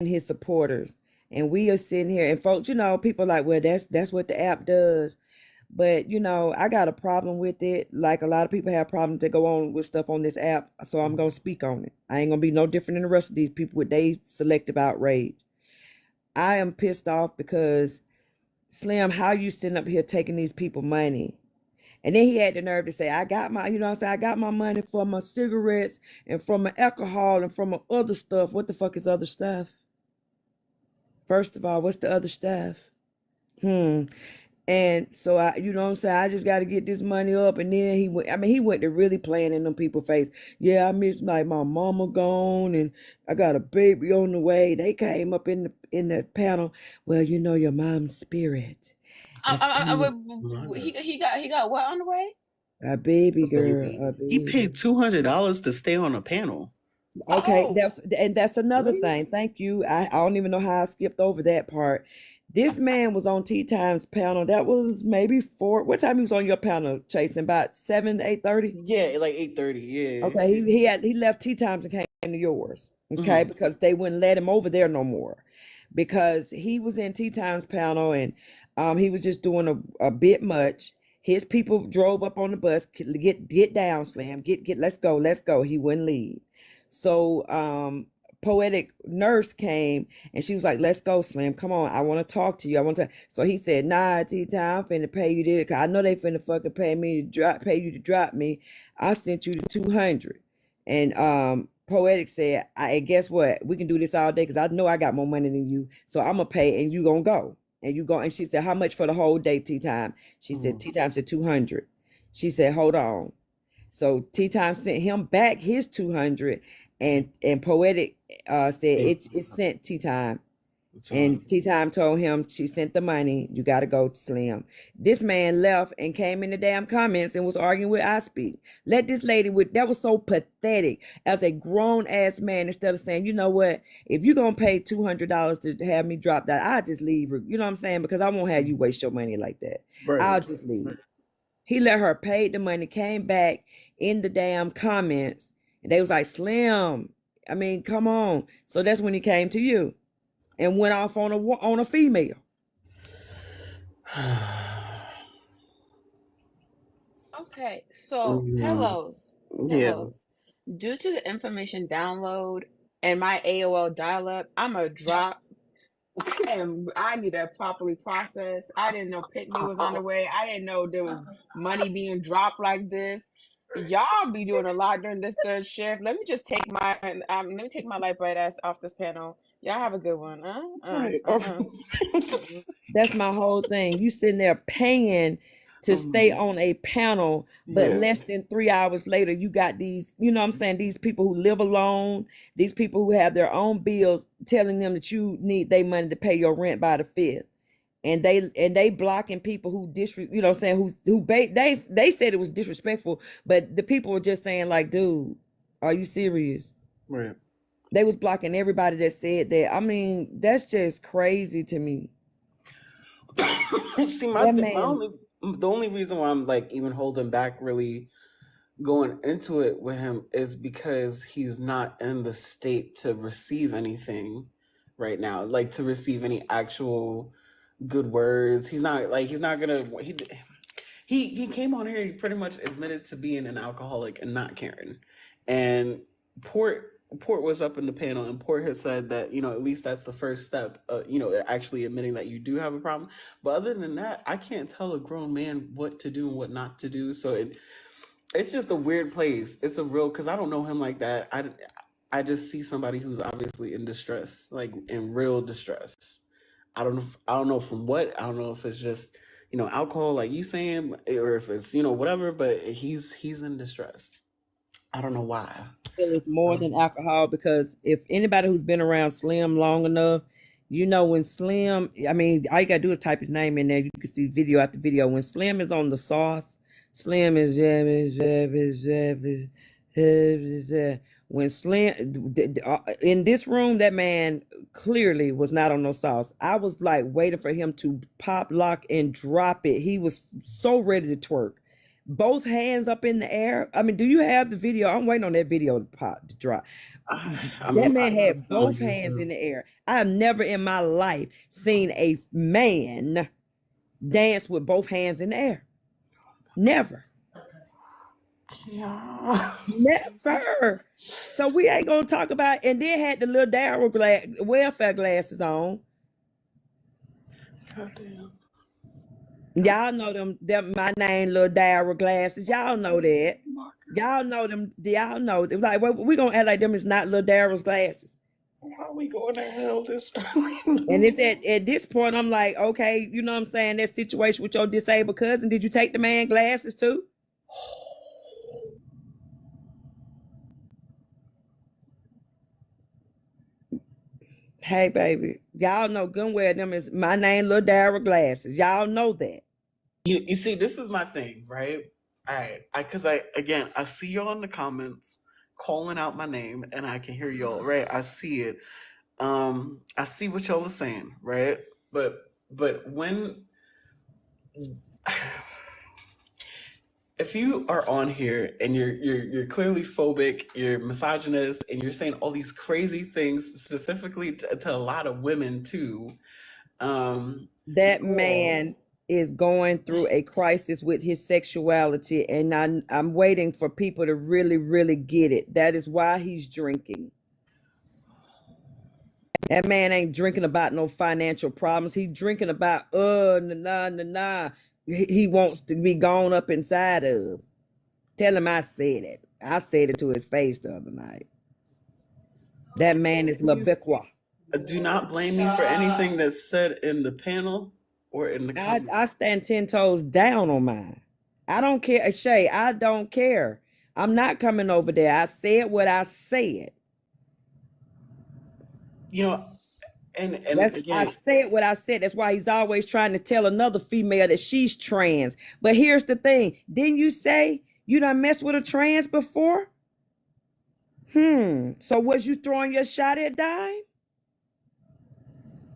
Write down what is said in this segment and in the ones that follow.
his supporters. And we are sitting here and folks, people are like, well, that's what the app does. But I got a problem with it. Like a lot of people have problems that go on with stuff on this app. So I'm gonna speak on it. I ain't gonna be no different than the rest of these people with they selective outrage. I am pissed off because Slim, how you sitting up here taking these people money? And then he had the nerve to say, I got my, you know what I'm saying? I got my money from my cigarettes and from my alcohol and from my other stuff. What the fuck is other stuff? First of all, what's the other stuff? And so you know what I'm saying? I just got to get this money up. And then he went to really playing in them people's face. Yeah, I miss like my mama gone and I got a baby on the way. They came up in the panel. Well, your mom's spirit. He got what on the way? A baby girl, a He baby. paid $200 to stay on a panel. Okay, Oh, that's another thing. Thank you. I don't even know how I skipped over that part. This man was on Tea Time's panel. That was maybe four. What time he was on your panel, Chasing? About 7, 8:30? Yeah, like 8:30. Yeah. Okay, he left Tea Times and came to yours. Okay, because they wouldn't let him over there no more. Because he was in Tea Time's panel and he was just doing a bit much. His people drove up on the bus, get down, Slam, get let's go. He wouldn't leave. So Poetic Nurse came and she was like, let's go, Slim. Come on. I want to talk to you. I want to. So he said, nah, Tea Time, I'm finna pay you this. Cause I know they finna fucking pay you to drop me. I sent you the 200. And Poetic said, and guess what? We can do this all day because I know I got more money than you. So I'm gonna pay and you gonna go. And you go. And she said, how much for the whole day, Tea Time? She said, Tea Time said 200. She said, hold on. So Tea Time sent him back his 200, and Poetic said it's sent Tea Time, and Tea Time told him she sent the money. You got to go to Slim. This man left and came in the damn comments and was arguing with I Speak. Let this lady that was so pathetic as a grown ass man. Instead of saying, you know what, if you're gonna pay $200 to have me drop that, I'll just leave. You know what I'm saying? Because I won't have you waste your money like that. Right. I'll just leave. He let her pay the money, came back in the damn comments, and they was like, Slim, I mean, come on. So that's when he came to you and went off on a female. okay. So pillows. Yeah. Due to the information download and my AOL dial-up, I'm a drop. I need to properly process. I didn't know Pit Day was on the way. I didn't know there was money being dropped like this. Y'all be doing a lot during this third shift. Let me just take my light bright ass off this panel. Y'all have a good one. Right. That's my whole thing. You sitting there paying to stay on a panel, but less than 3 hours later, you got these, you know what I'm saying, these people who live alone, these people who have their own bills, telling them that you need their money to pay your rent by the 5th. And they blocking people who you know what I'm saying, they said it was disrespectful, but the people were just saying like, dude, are you serious? Right. They was blocking everybody that said that. I mean, that's just crazy to me. See, the only reason why I'm like even holding back really going into it with him is because he's not in the state to receive anything right now, like to receive any actual good words. He's not gonna he came on here, he pretty much admitted to being an alcoholic and not caring. And Port was up in the panel, and Port has said that, at least that's the first step, actually admitting that you do have a problem. But other than that, I can't tell a grown man what to do and what not to do. So it's just a weird place. It's a real, because I don't know him like that. I just see somebody who's obviously in distress, like in real distress. I don't know from what. I don't know if it's just, alcohol, like you saying, or if it's, whatever, but he's in distress. I don't know why. It's more than alcohol, because if anybody who's been around Slim long enough, when Slim, I mean, all you gotta do is type his name in there. You can see video after video. When Slim is on the sauce, Slim is when Slim in this room, that man clearly was not on no sauce. I was like waiting for him to pop, lock, and drop it. He was so ready to twerk. both hands up in the air. I mean, do you have the video? I'm waiting on that video to drop. That man had both hands in the air. I have never in my life seen a man dance with both hands in the air. Never. Yeah. Never. So we ain't gonna talk about, and then had the little Daryl welfare glasses on. Goddamn. Y'all know them my name little Daryl glasses. Y'all know that. Y'all know them. Y'all know them. Like, well, we gonna act like them is not little Daryl's glasses. Why are we going to hell this early? And it's at this point, I'm like, okay, you know what I'm saying? That situation with your disabled cousin, did you take the man glasses too? Hey, baby, y'all know good and well them is my name, Lil Daryl glasses. Y'all know that. You see, this is my thing, right? All right, because I see y'all in the comments calling out my name, and I can hear y'all, right? I see it. I see what y'all are saying, right? But when if you are on here and you're clearly phobic, you're misogynist, and you're saying all these crazy things specifically to a lot of women too, that man is going through a crisis with his sexuality, and I'm waiting for people to really, really get it. That is why he's drinking. That man ain't drinking about no financial problems. He's drinking about nah. He wants to be gone up inside of. Tell him I said it. I said it to his face the other night. That man is LeBequa. Do not blame me for anything that's said in the panel or in the comments. I stand 10 toes down on mine. I don't care, Shay. I don't care. I'm not coming over there. I said what I said. You know, and again, I said what I said. That's why he's always trying to tell another female that she's trans. But here's the thing. Didn't you say you done messed with a trans before? So was you throwing your shot at Dime?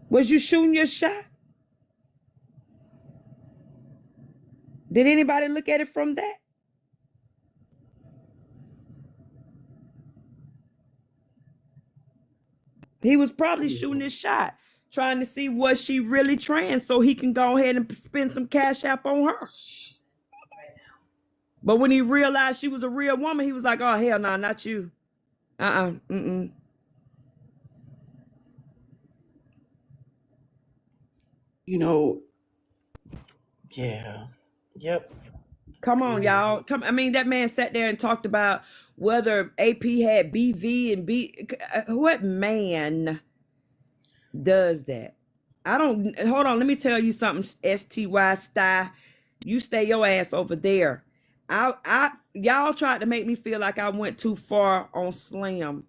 Was you shooting your shot? Did anybody look at it from that? He was probably shooting his shot, trying to see was she really trans so he can go ahead and spend some cash app on her. But when he realized she was a real woman, he was like, oh, hell no, not you. You know, yeah. Yep. Come on, y'all. I mean, that man sat there and talked about whether AP had BV and B. What man does that? I don't. Hold on. Let me tell you something. STY style. You stay your ass over there. Y'all tried to make me feel like I went too far on Slim,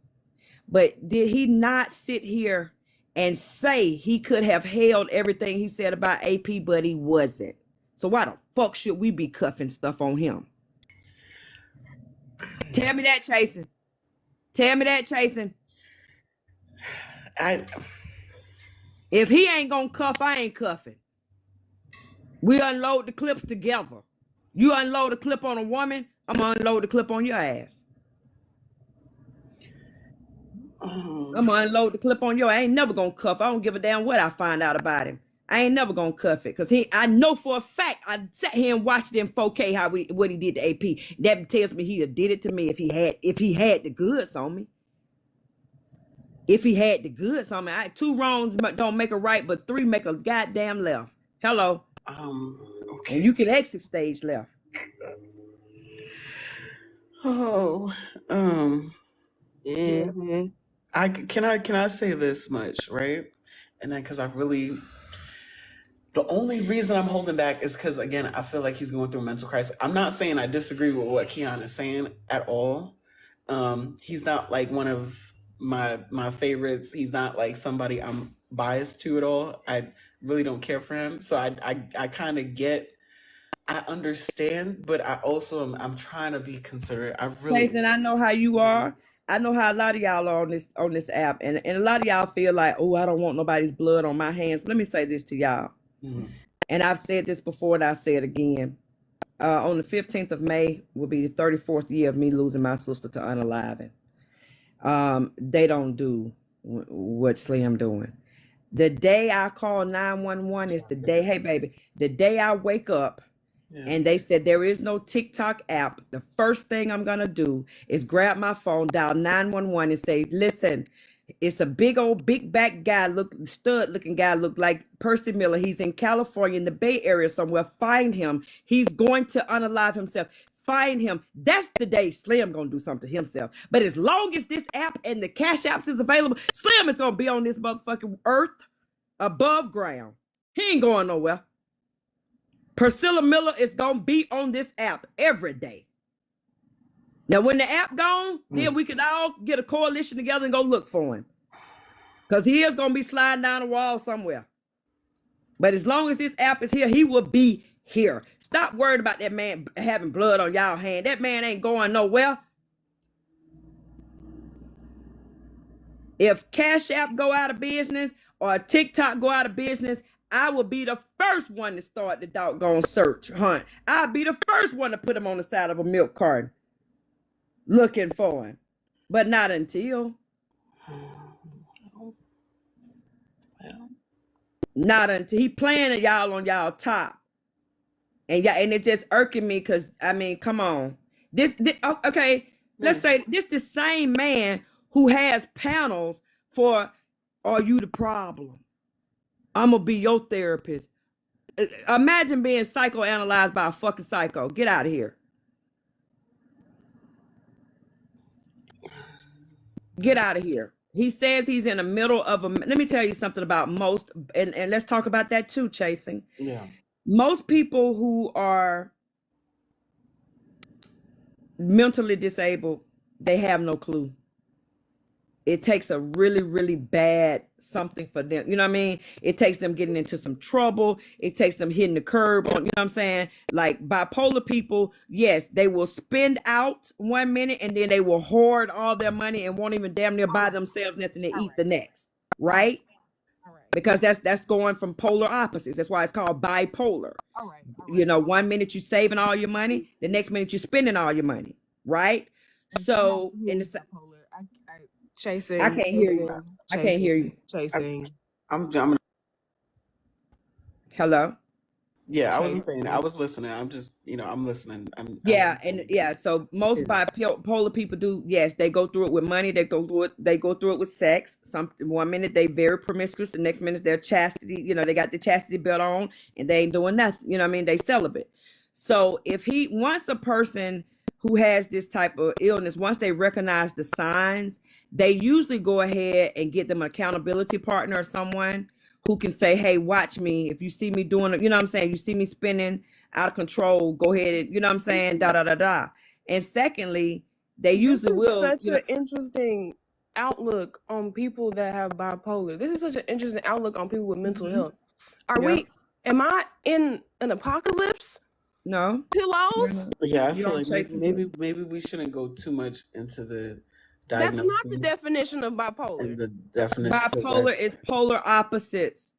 but did he not sit here and say he could have held everything he said about AP, but he wasn't? So why the fuck should we be cuffing stuff on him? Tell me that, Chasing. Tell me that, Chasing. If he ain't gonna cuff, I ain't cuffing. We unload the clips together. You unload a clip on a woman, I'm gonna unload the clip on your ass. I'm gonna unload the clip on your ass. I ain't never gonna cuff. I don't give a damn what I find out about him. I ain't never gonna cuff it because I know for a fact I sat here and watched it in 4K what he did to AP. That tells me he did it to me if he had the goods on me. If he had the goods on me, two wrongs don't make a right, but three make a goddamn left. Hello. Okay. And you can exit stage left. Oh. Yeah. Can I say this much, right? And then because the only reason I'm holding back is because, again, I feel like he's going through a mental crisis. I'm not saying I disagree with what Keon is saying at all. He's not like one of my favorites. He's not like somebody I'm biased to at all. I really don't care for him. So I kind of I understand, but I also I'm trying to be considerate. Jason, I know how you are. I know how a lot of y'all are on this app, and a lot of y'all feel like, oh, I don't want nobody's blood on my hands. Let me say this to y'all. And I've said this before and I'll say it again. On the 15th of May will be the 34th year of me losing my sister to unaliving. They don't do what Slim doing. The day I call 911 is the day, hey baby, the day I wake up and they said there is no TikTok app. The first thing I'm gonna do is grab my phone, dial 911 and say, listen, it's a big old big back guy, stud looking guy, look like Percy Miller. He's in California in the Bay Area somewhere. Find him. He's going to unalive himself. Find him. That's the day Slim gonna do something to himself. But as long as this app and the cash apps is available, Slim is gonna be on this motherfucking earth above ground. He ain't going nowhere. Priscilla Miller is gonna be on this app every day. Now, when the app gone, then we can all get a coalition together and go look for him. Because he is gonna be sliding down the wall somewhere. But as long as this app is here, he will be here. Stop worried about that man having blood on y'all hand. That man ain't going nowhere. If Cash App go out of business or TikTok go out of business, I will be the first one to start the doggone search hunt. I'll be the first one to put him on the side of a milk carton looking for him. But not until. Not until he playing y'all on y'all top. And it's just irking me because, I mean, come on. This okay, let's say this the same man who has panels for Are You the Problem? I'm going to be your therapist. Imagine being psychoanalyzed by a fucking psycho. Get out of here. Get out of here. He says he's in the middle of let me tell you something about most, and let's talk about that too, Chasing. Yeah. Most people who are mentally disabled, they have no clue. It takes a really, really bad something for them. You know what I mean? It takes them getting into some trouble. It takes them hitting the curb on, you know what I'm saying? Like bipolar people, yes, they will spend out 1 minute and then they will hoard all their money and won't even damn near buy themselves nothing to eat the next, right? Because that's going from polar opposites. That's why it's called bipolar. All right. You know, 1 minute you're saving all your money, the next minute you're spending all your money, right? So in the Chasing. I can't hear you. I can't hear you. Chasing. I'm Hello. Yeah, I wasn't saying I was listening. I'm just, I'm listening. So most bipolar people do, yes, they go through it with money, they go through it with sex. 1 minute they very promiscuous, the next minute they're chastity, they got the chastity belt on and they ain't doing nothing, you know what I mean? They celibate. So if once a person who has this type of illness, once they recognize the signs, they usually go ahead and get them an accountability partner or someone who can say, hey, watch me. If you see me doing it, you know what I'm saying? You see me spinning out of control, go ahead and, you know what I'm saying? Da, da, da, da. And secondly, they usually will. Such an interesting outlook on people that have bipolar. This is such an interesting outlook on people with mental health. Am I in an apocalypse? No. Pillows? Yeah, I feel like maybe we shouldn't go too much into the diagnosis. That's not the definition of bipolar. And the definition bipolar is polar opposites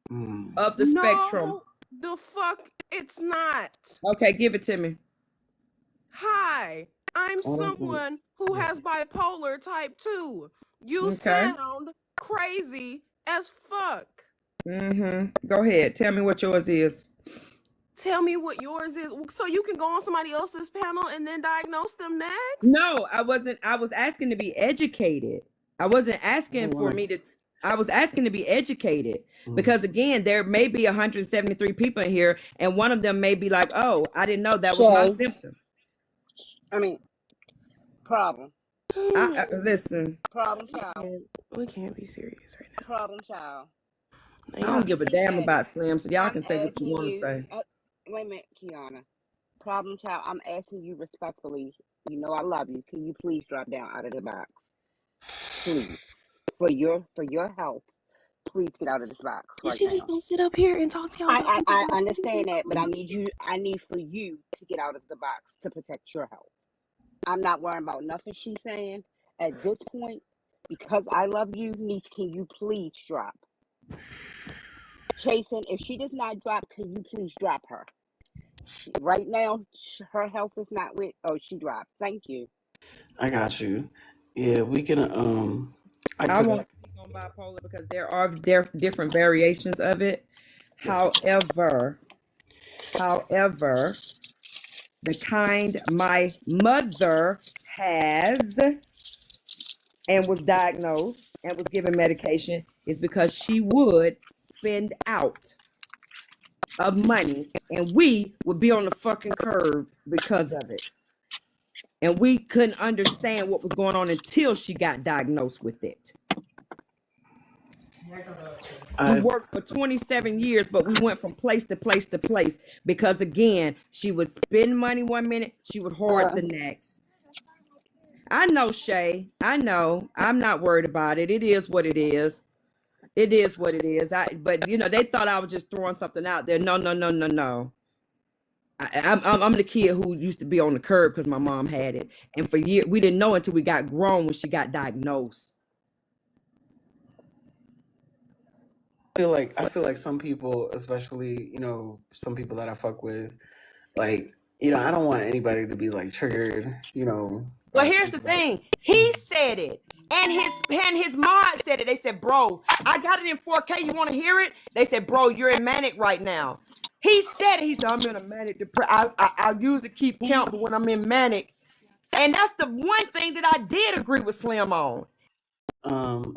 of the spectrum. The fuck it's not. Okay, give it to me. Hi, I'm someone who has bipolar type 2. You sound crazy as fuck. Go ahead. Tell me what yours is. Tell me what yours is, so you can go on somebody else's panel and then diagnose them next? No, I wasn't. I was asking to be educated. I wasn't asking I was asking to be educated because again, there may be 173 people in here and one of them may be like, oh, I didn't know that was my symptom. I mean, problem. Listen. Problem child. We can't be serious right now. Problem child. I don't give a damn about Slim, so y'all can say what you want to say. Wait a minute, Kiana. Problem child, I'm asking you respectfully. You know I love you. Can you please drop down out of the box? Please. For your health, please get out of this box. Is she just gonna sit up here and talk to y'all? I understand that, but I need for you to get out of the box to protect your health. I'm not worrying about nothing she's saying. At this point, because I love you, niece, can you please drop? Chasing, if she does not drop, can you please drop her? Right now, her health is not with. Oh, she dropped. Thank you. I got you. Yeah, we can I I could won't speak on bipolar because there different variations of it. yeah. However, the kind my mother has and was diagnosed and was given medication is because she would spend out of money and we would be on the fucking curb because of it. And we couldn't understand what was going on until she got diagnosed with it. We I worked for 27 years, but we went from place to place to place because, again, she would spend money one minute, she would hoard the next. I know, Shay. I know. I'm not worried about it. It is what it is. It is what it is. But they thought I was just throwing something out there. No, no, no, no, no. I'm the kid who used to be on the curb because my mom had it, and for years we didn't know until we got grown when she got diagnosed. I feel like some people, especially, some people that I fuck with, like, I don't want anybody to be like triggered, Well, by here's things the thing. He said it, and his mom said it. They said, "Bro, I got it in 4K. You want to hear it?" They said, "Bro, you're in manic right now." He said it. He said, "I'm in a manic depression. I usually keep count, but when I'm in manic," and that's the one thing that I did agree with Slim on.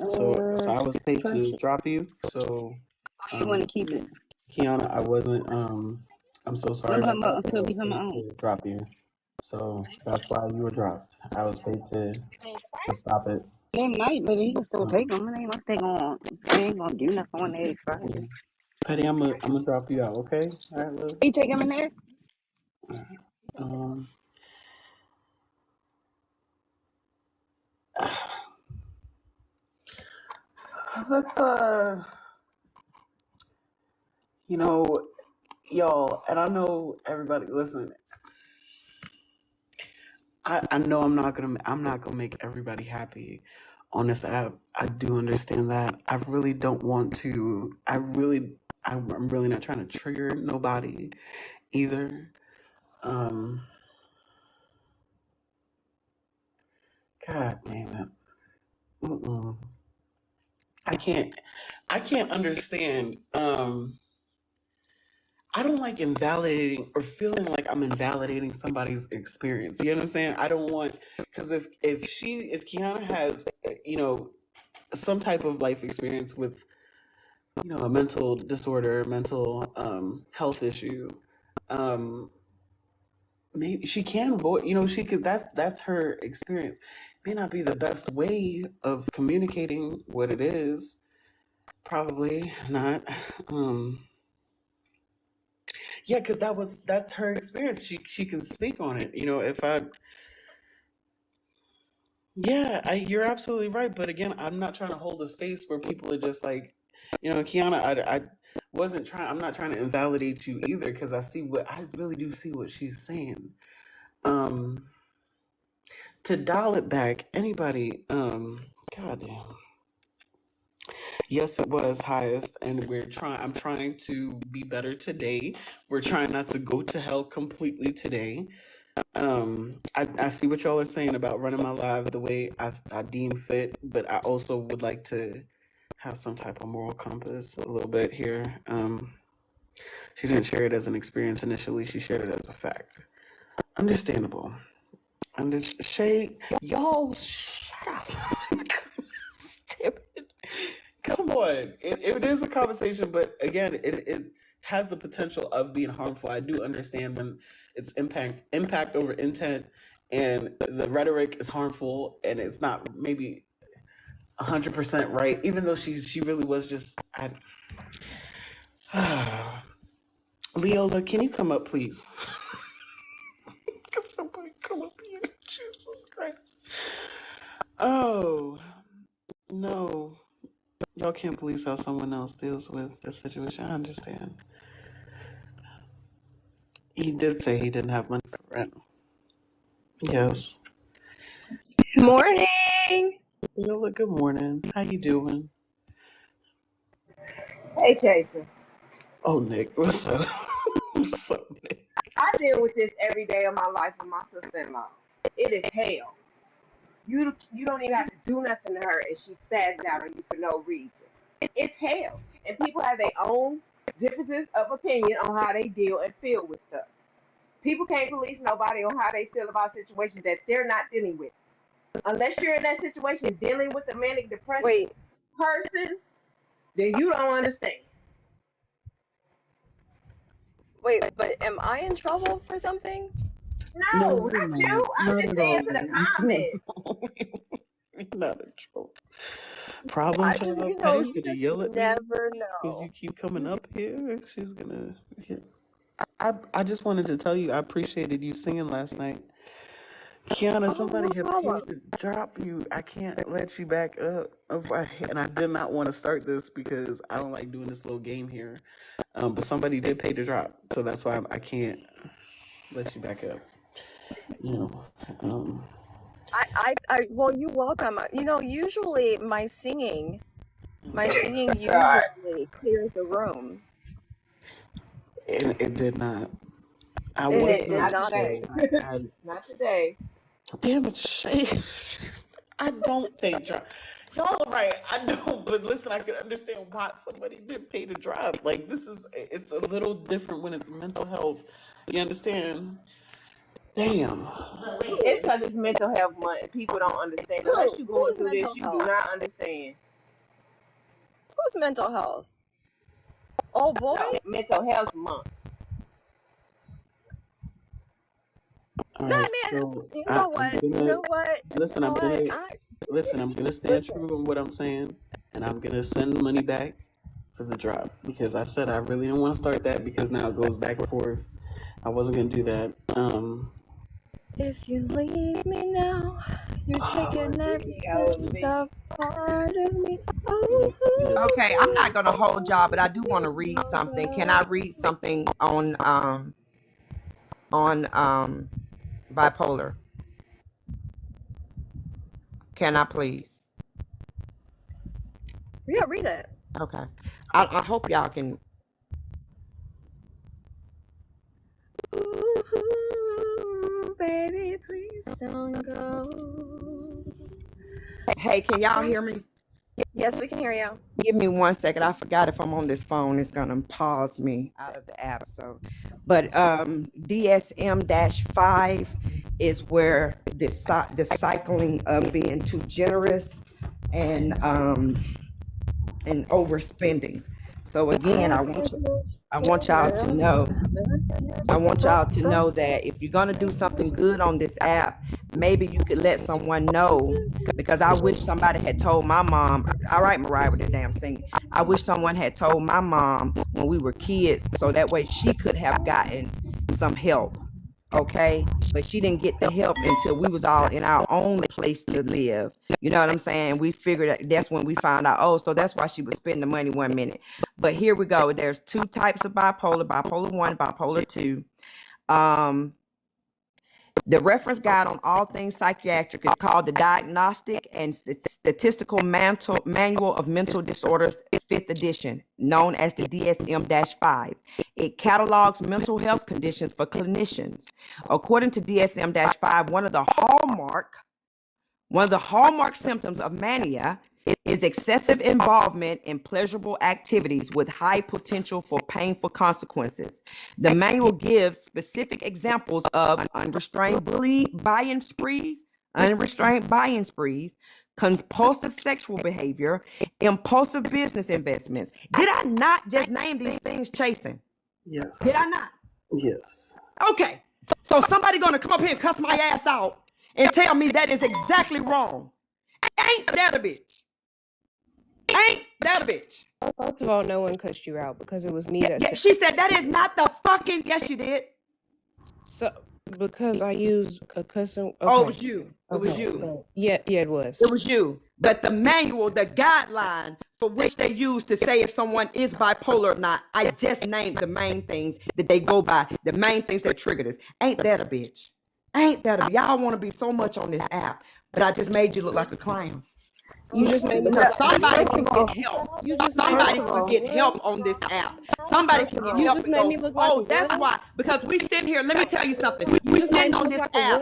So I was paid to drop you. So You want to keep it? Kiana, I wasn't I'm so sorry about that, but I Until was become my paid own. to drop you. So that's why you were dropped. I was paid to stop it. They might, but he can still take them. It ain't like they ain't gonna do nothing when they expired. Petty, I'm gonna drop you out, okay? All right, look. He take them in there. Um let's y'all, and I know everybody listen, I know I'm not gonna make everybody happy on this app. I do understand that. I really don't want to. I'm really not trying to trigger nobody either. Um, God damn it. Mm-mm. I can't understand. I don't like invalidating or feeling like I'm invalidating somebody's experience. You know what I'm saying? I don't want, because if Kiana has, some type of life experience with, a mental disorder, mental health issue, um, maybe she can voice, she could, that's her experience. May not be the best way of communicating what it is. Probably not. Yeah, because that's her experience. She can speak on it. If I Yeah, you're absolutely right. But again, I'm not trying to hold a space where people are just like, Kiana, I wasn't trying, I'm not trying to invalidate you either, because I really do see what she's saying. Um, to dial it back, anybody, goddamn. Yes, it was highest, and I'm trying to be better today. We're trying not to go to hell completely today. I see what y'all are saying about running my live the way I deem fit, but I also would like to have some type of moral compass a little bit here. She didn't share it as an experience initially, she shared it as a fact. Understandable. I'm just Shay, y'all shut up. Stupid. Come on. It is a conversation, but again, it has the potential of being harmful. I do understand when it's impact over intent, and the rhetoric is harmful, and it's not maybe 100% right, even though she really was just Leola, can you come up, please? Can somebody come up here? Jesus Christ. Oh, no. Y'all can't police how someone else deals with this situation. I understand. He did say he didn't have money for rent. Yes. Morning. Leola, good morning. How you doing? Hey, Chaser. Oh, Nick, what's up? What's up, Nick? I deal with this every day of my life with my sister-in-law. It is hell. You don't even have to do nothing to her, and she spazzes out on you for no reason. It's hell, and people have their own differences of opinion on how they deal and feel with stuff. People can't police nobody on how they feel about situations that they're not dealing with. Unless you're in that situation dealing with a manic depressive Wait, person, then you don't understand. but am I in trouble for something? No, No, you're not not. you. I'm Not just at saying all. for the You're comments. not in trouble. Problem I just, child you know, Patty's you gonna just yell at me never because you know. keep coming up here. She's gonna. I just wanted to tell you I appreciated you singing last night. Kiana, Oh, no somebody had problem. paid to drop you. I can't let you back up. And I did not want to start this because I don't like doing this little game here. But somebody did pay to drop, so that's why I can't let you back up. You know. Well, you're welcome. You know, usually my singing God, usually clears the room, And it did not. I and was it did going not to not this say, today. time. Not today. damn it, Shay. I don't think drive. Y'all are right. I don't, but listen, I can understand why somebody did pay to drive. Like it's a little different when it's mental health. You understand? Damn. It's Who? because it's mental health month and people don't understand. Unless you're going Who's through this, mental you do health? not understand. Who's mental health? Oh boy. No, mental health month. All No, right. man. So You know I'm what? You gonna know what? listen. You know I'm what? gonna listen. I'm gonna stand Listen. true on what I'm saying, and I'm gonna send the money back for the drop because I said I really didn't want to start that because now it goes back and forth. I wasn't gonna do that. If you leave me now, you're taking every piece of part of me. Oh, Okay, I'm not gonna hold y'all, but I do want to read something. Can I read something on bipolar? Can I please? yeah, read it. Okay. I hope y'all can. Ooh, baby, please don't go. Hey, can y'all hear me? Yes, we can hear you. Give me 1 second. I forgot if I'm on this phone, it's gonna pause me out of the app. So, but DSM-5 is where the cycling of being too generous and overspending. So again, I want y'all to know. I want y'all to know that if you're gonna do something good on this app, maybe you could let someone know. Because I wish somebody had told my mom. All right, Mariah with the damn singing. I wish someone had told my mom when we were kids, so that way she could have gotten some help. Okay, but she didn't get the help until we was all in our own place to live. You know what I'm saying? We figured that's when we found out. Oh, so that's why she was spending the money 1 minute. But here we go. There's two types of bipolar: bipolar 1, bipolar 2. Um, the reference guide on all things psychiatric is called the Diagnostic and Statistical Manual of Mental Disorders, 5th edition, known as the DSM-5. It catalogs mental health conditions for clinicians. According to DSM-5, one of the hallmark symptoms of mania is excessive involvement in pleasurable activities with high potential for painful consequences. The manual gives specific examples of unrestrained buying sprees, compulsive sexual behavior, impulsive business investments. Did I not just name these things, Chasing? Yes. Did I not? Yes. Okay. So somebody gonna come up here and cuss my ass out and tell me that is exactly wrong. Ain't that a bitch? Ain't that a bitch? First of all, no one cussed you out because it was me that Yeah, said. she said that is not the fucking. Yes, she did. So because I used a cussing. Oh, it Okay. was you. It was Okay. you. Yeah, it was. It was you. But the manual, the guideline for which they use to say if someone is bipolar or not, I just named the main things that they go by, the main things that trigger this. Ain't that a bitch? Ain't that a bitch? Y'all want to be so much on this app, but I just made you look like a clown. You just made me because look like somebody what? can get help. You just made me Somebody look can like get what? help on this app. Somebody can get You help just and made go, me look like a oh, that's what? why. Because we sitting here, let me tell you something. You We just made sitting me on look this like a app.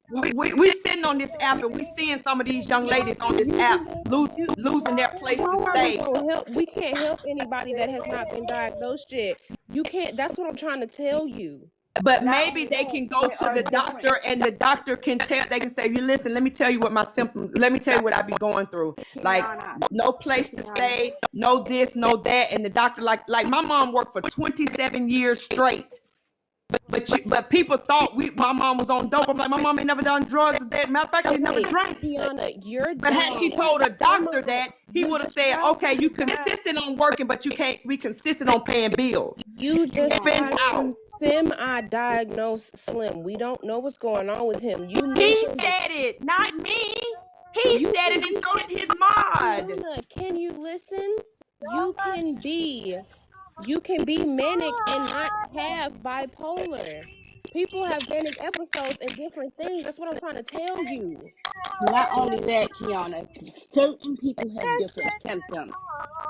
what? We sitting on this app and we seeing some of these young ladies on this app losing their place to How are we stay. gonna help? We can't help anybody that has not been diagnosed yet. You can't. That's what I'm trying to tell you. But Not maybe only they that, can go there to are the different. doctor and the doctor can tell, they can say, you listen, let me tell you what my symptoms, let me tell you what I be going through. Like Kiana, no place to Kiana, stay, no this, no that. And the doctor, like my mom worked for 27 years straight. But people thought my mom was on dope. I'm like, my mom ain't never done drugs or that. Matter of fact, she never Okay, drank. Kiana, you're But had she dumb. told a Time doctor out. that, he You would have just said, tried okay, you to have. consistent on working, but you can't be consistent on paying bills. You You just spend tried out. to semi-diagnose Slim. We don't know what's going on with him. You He mentioned said it, not me. He you said it, and so did his mod. Kiana, can you listen? You can be manic and not have bipolar. People have manic episodes and different things. That's what I'm trying to tell you. not only that, Kiana, certain people have different symptoms.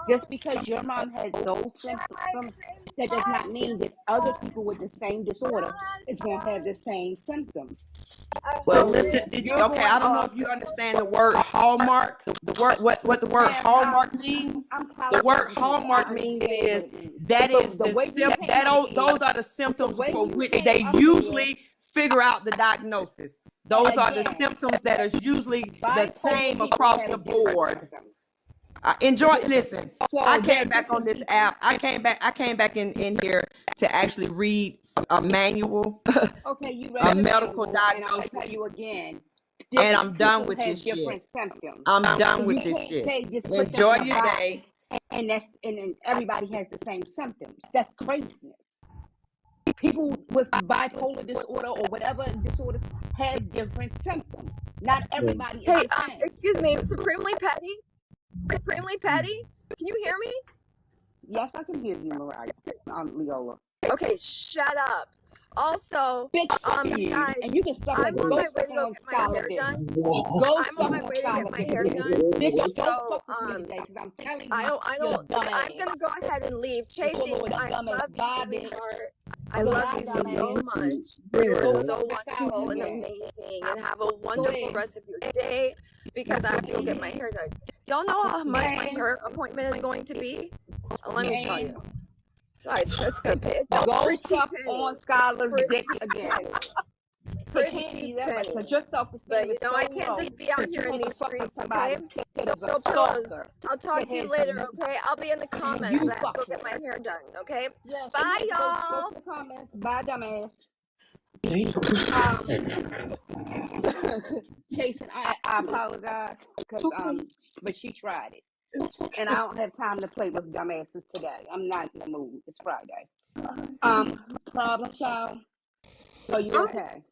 Just because your mom has those symptoms, that does not mean that other people with the same disorder is going to have the same symptoms. Well, So listen, you're okay, I going don't know off. if you understand the word hallmark. The word, what the word Ma'am, hallmark means. I'm The word Californian. I hallmark means understand what is it means. that But is the way you came up here, those are the the symptoms way for you which came they up here, usually figure out the diagnosis. Those are the again, symptoms that are usually the bipolar same people across have the different board. symptoms. Listen, So I there are came back on different this people. app. I came back in here to actually read a manual, Okay, you a read the medical manual, and I'm gonna tell diagnosis, you again, and different I'm done people with have this different shit. symptoms. I'm So done you with this can't shit. say just put them Enjoy in a your box, day. and then everybody has the same symptoms. That's craziness. People with bipolar disorder or whatever disorders have different symptoms. Not everybody is Hey, the same. excuse me, Supremely Petty? Supremely Petty? Can you hear me? Yes, I can hear you, Mariah. Leola. Okay, shut up. Also, Bitch, fuck you you. guys, And you can suck I'm a on go my way suck to go on get my Skylar hair dick. done. Go I'm on suck my on way to get Skylar my dick. hair done. Bitch, don't So, fuck with me today because I'm telling I you, don't, you're a dumb I'm ass. gonna go ahead and leave. You're Chasing, a I dumb ass. love you, Bye, bitch. sweetheart. I love Goodbye, you dumb so ass. much. Go You're suck so my wonderful Skylar and dick. amazing, and have a Go wonderful ahead. rest of your day because I have to go get my hair done. Y'all know how much my Ma'am, hair appointment is going to be? Let me tell you. ma'am, Guys, just gonna pay go pretty suck penny. on Skylar's dick Pretty again. penny. It can't Pretty be that much penny. because your But self-esteem is you know, so I can't low just be out that here you in ain't these gonna fuck with streets, somebody okay? that is a So, fellas, stalker. I'll talk to you later, okay? I'll be in the comments, You but I have to go fuck get with. my hair done, okay? Yeah, so Bye, yeah, go y'all. to the comments. Bye, dumbass. Jason, I apologize because but she tried it, and I don't have time to play with dumbasses today. I'm not in the mood. It's Friday. Problem child. Are you okay?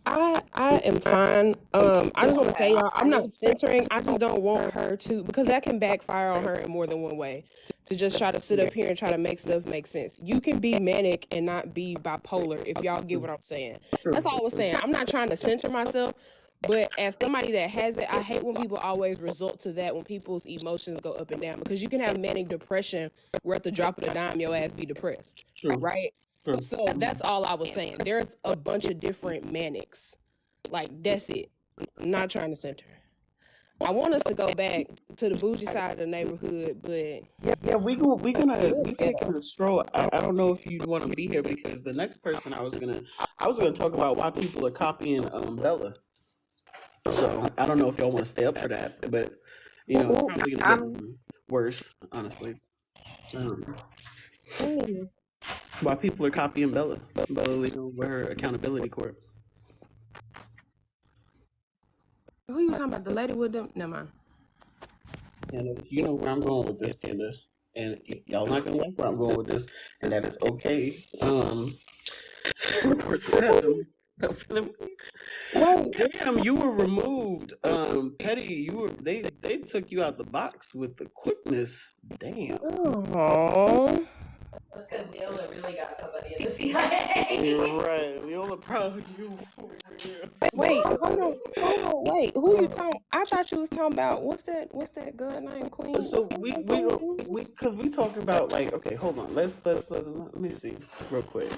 I am fine. I just want to say, Okay. y'all, I'm not censoring. I just don't want her to, because that can backfire on her in more than one way. To just try to sit up here and try to make stuff make sense. You can be manic and not be bipolar, if y'all get what I'm saying. That's all I was saying. I'm not trying to censor myself, but as somebody that has it, I hate when people always result to that when people's emotions go up and down, because you can have manic depression where at the drop of a dime your ass be depressed, right? So that's all I was saying. There's a bunch of different manics. Like, that's it. I'm not trying to center. I want us to go back to the bougie side of the neighborhood, but Yeah, we gonna be taking a stroll. I don't know if you want to be here because the next person I was gonna talk about why people are copying Bella. So I don't know if y'all want to stay up for that, but it's probably gonna get worse, honestly. Um, why people are copying Bella Leo with her accountability court. who you talking about? The lady with them? Never mind. And you know where I'm going with this, Panda, and y'all not gonna like where I'm going with this, and that is okay. Report 7. Damn, you were removed. Petty, they took you out the box with the quickness. Damn. Aww. That's because Leola really got somebody in the CIA. You're right. Leola proud of you for real. Wait, hold on. Wait, who you talking? I I thought you was talking about what's that girl name? Queen? So because we talk about like, okay, hold on, let me see real quick.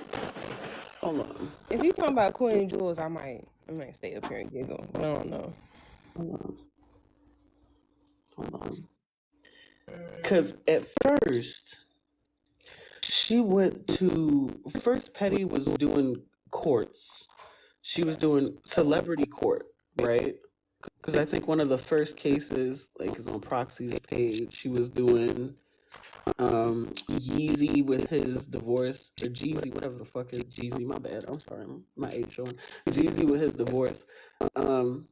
Hold on. If you talking about Queen Jules, I might stay up here and giggle. I don't know. Hold on. Because at first, she went to Petty was doing courts. She was doing celebrity court, right? Because I think one of the first cases, like, is on Proxy's page. She was doing Yeezy with his divorce, or Jeezy, whatever the fuck is Jeezy. My bad. I'm sorry, my age showing. Jeezy with his divorce. But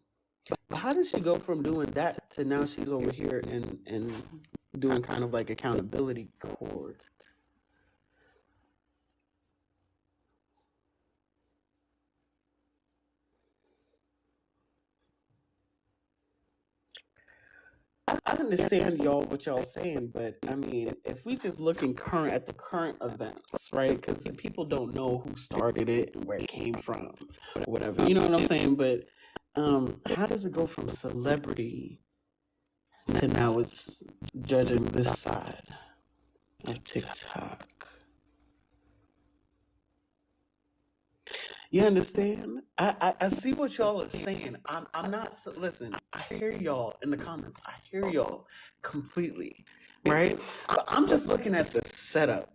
how did she go from doing that to now she's over here and doing kind of like accountability court? I understand y'all what y'all saying, but I mean, if we just looking current at the current events, right? Because people don't know who started it and where it came from, or whatever. You know what I'm saying? But how does it go from celebrity to now it's judging this side of TikTok? You understand? I see what y'all are saying. I'm not, listen, I hear y'all in the comments. I hear y'all completely, right? But I'm just looking at the setup,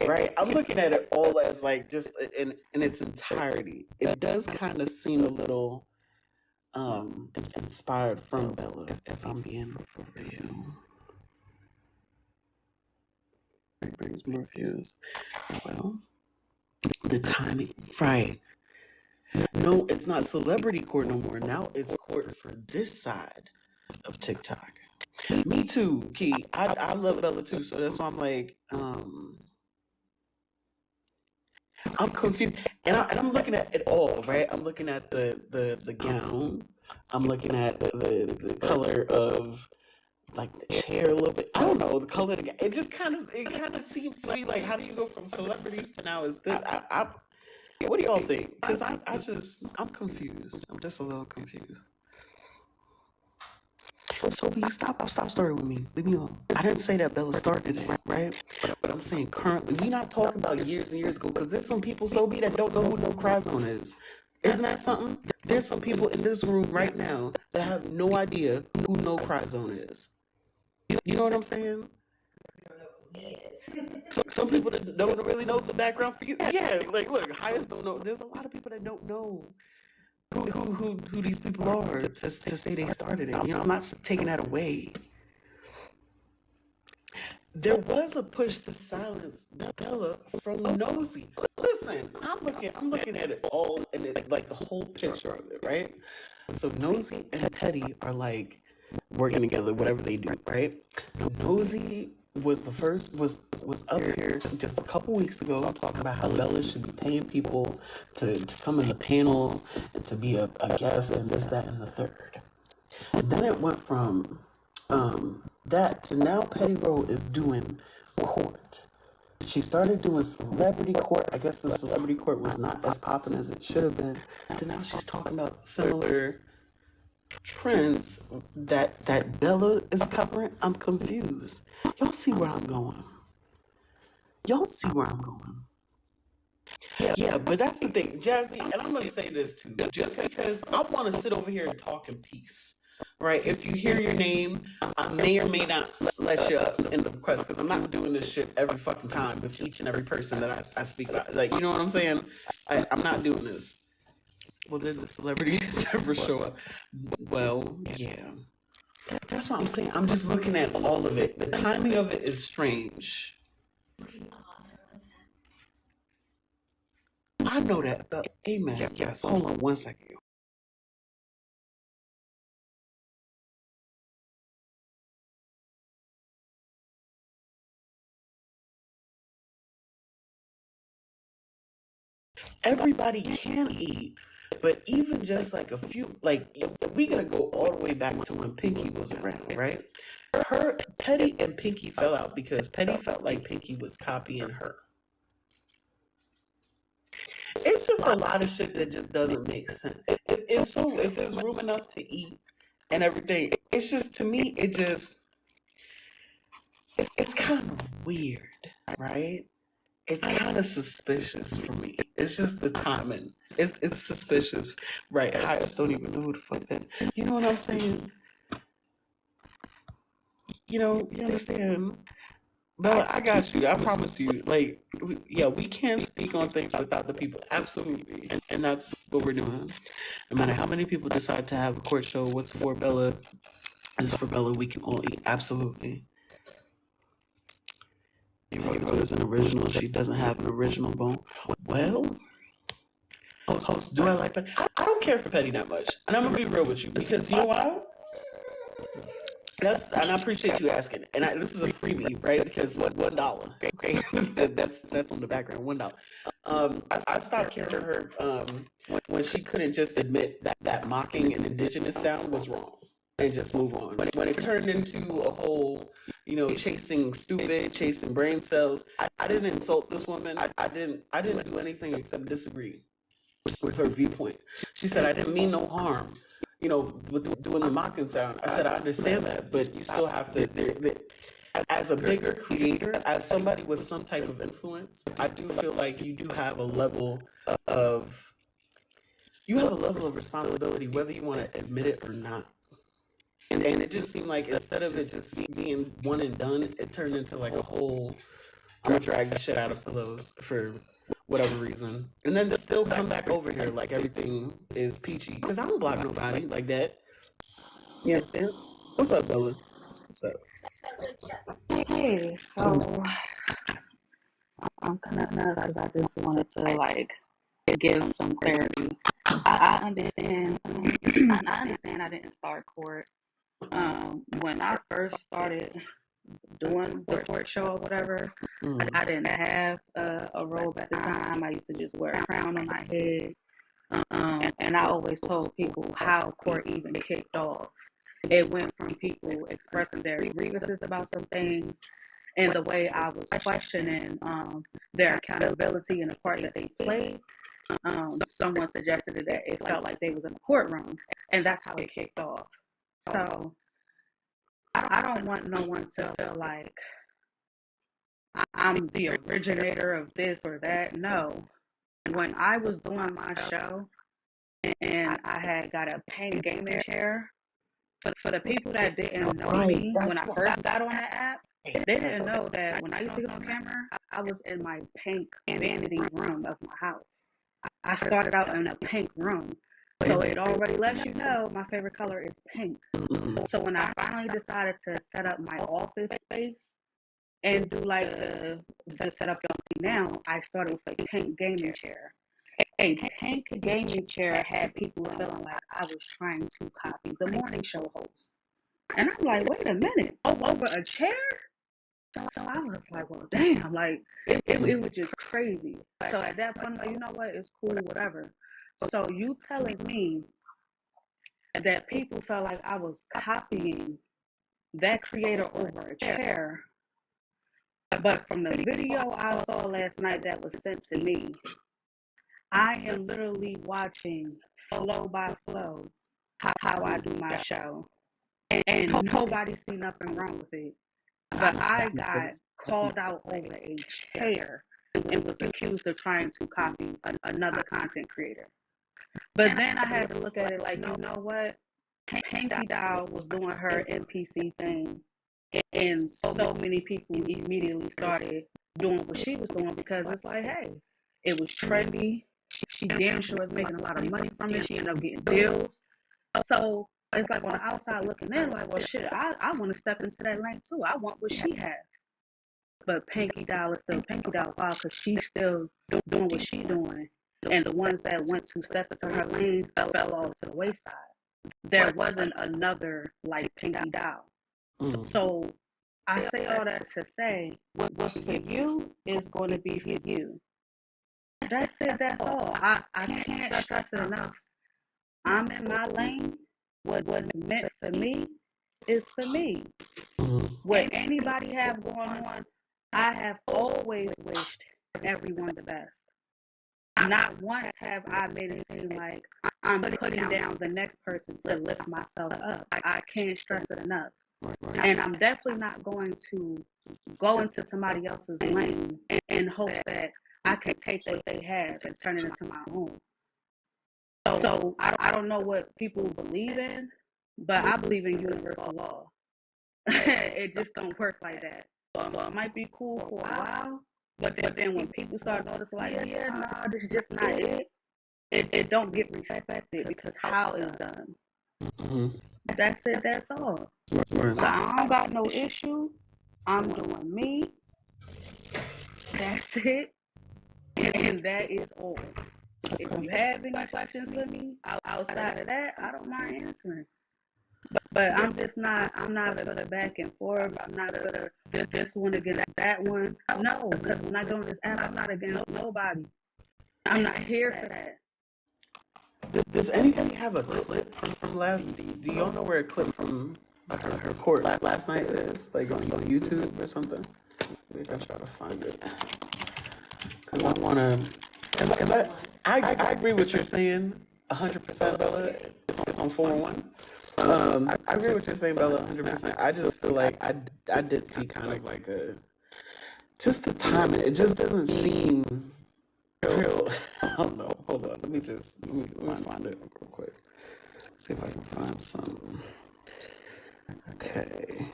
right? I'm looking at it all as like just in its entirety. It does kind of seem a little inspired from Bella, if I'm being for real. Brings more views. Well, the timing, right? No, it's not celebrity court no more. Now it's court for this side of TikTok. Me too, Key. I love Bella too, so that's why I'm like, I'm confused, and I'm looking at it all, right? I'm looking at the gown. I'm looking at the color of like the chair a little bit. I don't know the color. Of the, it just kind of seems to be like, how do you go from celebrities to now is this? What do y'all think? Because I'm confused. I'm just a little confused. So will you stop story with me? Leave me alone. I didn't say that Bella started it, right? But I'm saying currently, we not talking about years and years ago, because there's some people so be that don't know who No Cry Zone is. Isn't that something? There's some people in this room right now that have no idea who No Cry Zone is. You know what I'm saying? Some people that don't really know the background for you. Yeah, like look, Highest don't know. There's a lot of people that don't know who these people are to say they started it. You know, I'm not taking that away. There was a push to silence Bella from Nosy. Listen, I'm looking at it all and it, like the whole picture of it, right? So Nosy and Petty are like working together, whatever they do, right? Nosy was up here just a couple weeks ago talking about how Bella should be paying people to come in the panel and to be a guest and this, that, and the third. And then it went from that to now Petty Rowe is doing court. She started doing celebrity court. I guess the celebrity court was not as popping as it should have been. To now she's talking about similar trends that Bella is covering. I'm confused. Y'all see where I'm going. Yeah, but that's the thing, Jazzy, and I'm gonna say this too, just because I want to sit over here and talk in peace, right? If you hear your name, I may or may not let you up in the request, because I'm not doing this shit every fucking time with each and every person that I speak about. Like, you know what I'm saying? I'm not doing this. Well, did the celebrities ever show up? Well, yeah. That's what I'm saying. I'm just looking at all of it. The timing of it is strange. I know that, but amen. Yes, hold on one second. Everybody can eat, but even just like a few, like we gotta go all the way back to when Pinky was around, right? Petty and Pinky fell out because Petty felt like Pinky was copying her. It's just a lot of shit that just doesn't make sense. If there's room enough to eat and everything. It's just, to me, it's kind of weird, right? It's kind of suspicious for me. It's just the timing. It's suspicious, right? I just don't even know who the fuck that. You know what I'm saying? You understand? Bella, I got you. I promise you. Like, yeah, we can't speak on things without the people. Absolutely. And that's what we're doing. No matter how many people decide to have a court show, what's for Bella is for Bella. We can all eat. Absolutely. You wrote it as an original. She doesn't have an original bone. Well, host, do I like Petty? I don't care for Petty that much. And I'm going to be real with you. Because you know why? And I appreciate you asking. And this is a freebie, right? Because $1, okay? that's on the background, $1. I stopped caring for her when she couldn't just admit that mocking an indigenous sound was wrong and just move on. When it turned into a whole, chasing brain cells. I didn't insult this woman. I didn't do anything except disagree with her viewpoint. She said, I didn't mean no harm, with doing the mocking sound. I said, I understand that, but you still have to, as a bigger creator, as somebody with some type of influence, I do feel like you do have a level of, responsibility, whether you want to admit it or not. And it just seemed like instead of it just being one and done, it turned into like a whole, I'm gonna drag the shit out of pillows for whatever reason, and then still come back over here like everything is peachy. Because I don't block nobody like that. You understand? What's up, Bella? What's up? Hey, so I'm kind of nervous. I just wanted to give some clarity. I understand. I understand. I didn't start court. When I first started doing the court show or whatever, I didn't have a robe at the time. I used to just wear a crown on my head. And I always told people how court even kicked off. It went from people expressing their grievances about some things, and the way I was questioning their accountability in the part that they played. Someone suggested that it felt like they was in a courtroom, and that's how it kicked off. So I don't want no one to feel like I'm the originator of this or that. No. When I was doing my show and I had got a pink gaming chair, for the people that didn't know me when I first got on the app, they didn't know that when I used to get on camera, I was in my pink vanity room of my house. I started out in a pink room. So it already lets you know my favorite color is pink. So when I finally decided to set up my office space and do like the setup y'all see now, I started with a pink gaming chair. A pink gaming chair had people feeling like I was trying to copy the morning show host. And I'm like, wait a minute, over a chair? So I was like, well, damn, like, it was just crazy. So at that point, I'm like, you know what, it's cool, whatever. So you telling me that people felt like I was copying that creator over a chair, but from the video I saw last night that was sent to me, I am literally watching flow by flow how I do my show, and nobody see nothing wrong with it. But I got called out over a chair and was accused of trying to copy another content creator. But then I had to look at it like, you know what? Pinky Doll was doing her NPC thing, and so many people immediately started doing what she was doing because it's like, hey, it was trendy. She damn sure was making a lot of money from it. She ended up getting deals. So it's like on the outside looking in, like, well, shit, I want to step into that lane too. I want what she has. But Pinky Doll is still Pinky Doll because she's still doing what she's doing. And the ones that went to step into her lane fell off to the wayside. There wasn't another like Pinky Doll. So I say all that to say, what's for you is going to be for you. That's it. That's all. I can't stress it enough. I'm in my lane. What's meant for me is for me. What anybody have going on, I have always wished everyone the best. Not once have I made it seem like I'm putting down the next person to lift myself up. I can't stress it enough. And I'm definitely not going to go into somebody else's lane and hope that I can take what they have and turn it into my own. So I don't know what people believe in, but I believe in universal law. It just don't work like that. So it might be cool for a while, but then when people start noticing, like, yeah, nah, this is just not it. It don't get respected because how it's done. Mm-hmm. That's it. That's all. Right. So I don't got no issue. I'm doing me. That's it, and that is all. If you have any questions for me outside of that, I don't mind answering. But I'm just not. I'm not gonna back and forth. I'm not gonna this one against that one. No, because when I go on this app, I'm not against nobody. I'm not here for that. Does anybody have a clip from last? Do y'all know where a clip from her court last night is? Like on YouTube or something? Maybe I try to find it. Cause I wanna. Cause I agree with what you're saying. 100%, Bella. It's on 401. I agree with what you're saying, Bella. 100%. I just feel like I did see kind of like a just the timing. It just doesn't seem real. I don't know. Hold on. Let me find it real quick. See if I can find something. Okay.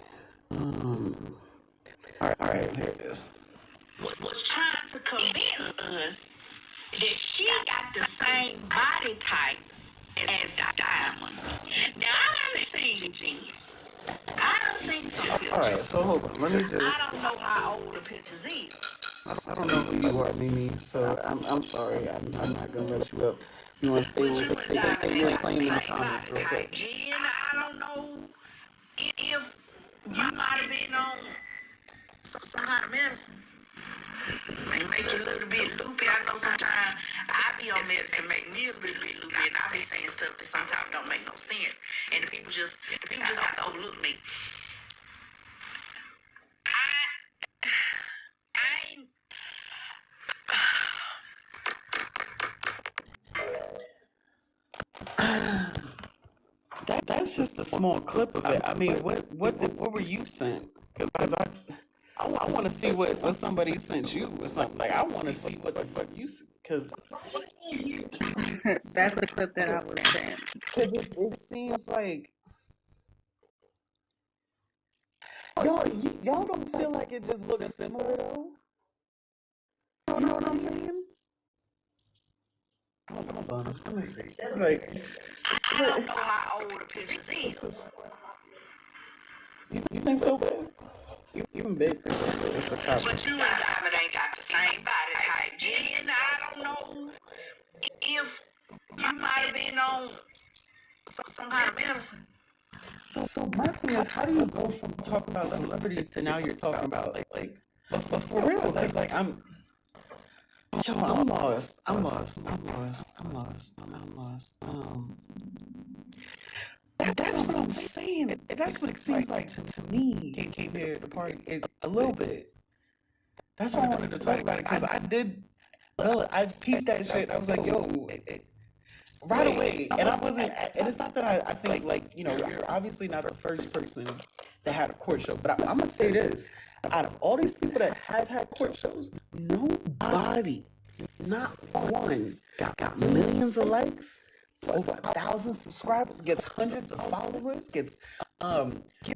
All right. Here it is. Was trying to convince us that she got the same body type as Diamond. Now I done seen Jen. I done seen some pictures. All right. So hold on. Let me just. I don't know how old the pictures is. I don't know who you are, Mimi. So I'm sorry. I'm not gonna let you up. You want to stay with playing in the comments real quick. Jen, I don't know if you might have been on some kind of medicine. Make you a little bit loopy. I know sometimes I be on medicine, make me a little bit loopy, and I be saying stuff that sometimes don't make no sense, and the people just have to overlook me. I ain't. That's just a small clip of it. I mean, what were you sent? Because I want to see what somebody sent you or something. Like I want to see what the fuck you. Because That's the clip that I was sent. it seems like y'all don't feel like it just looks similar though. You know what I'm saying? Hold on. Let me see. Like I don't know how old the pictures is. you think so, babe? Even big, it's a cop. But you and Diamond ain't got the same body type. Jen, I don't know if you might have been on some kind of medicine. So my thing is, how do you go from talking about celebrities to now you're talking about but for real? Because like I'm lost. That's what I'm saying. That's what it seems like to me. Came here at the party a little bit. That's why I wanted to talk about it because I peeped that shit. I was like, yo, right away. And I wasn't, and it's not that I think like, you're obviously not the first person that had a court show, but I'm going to say this. Out of all these people that have had court shows, nobody, not one, got millions of likes, over 1,000 subscribers, gets hundreds of followers, gets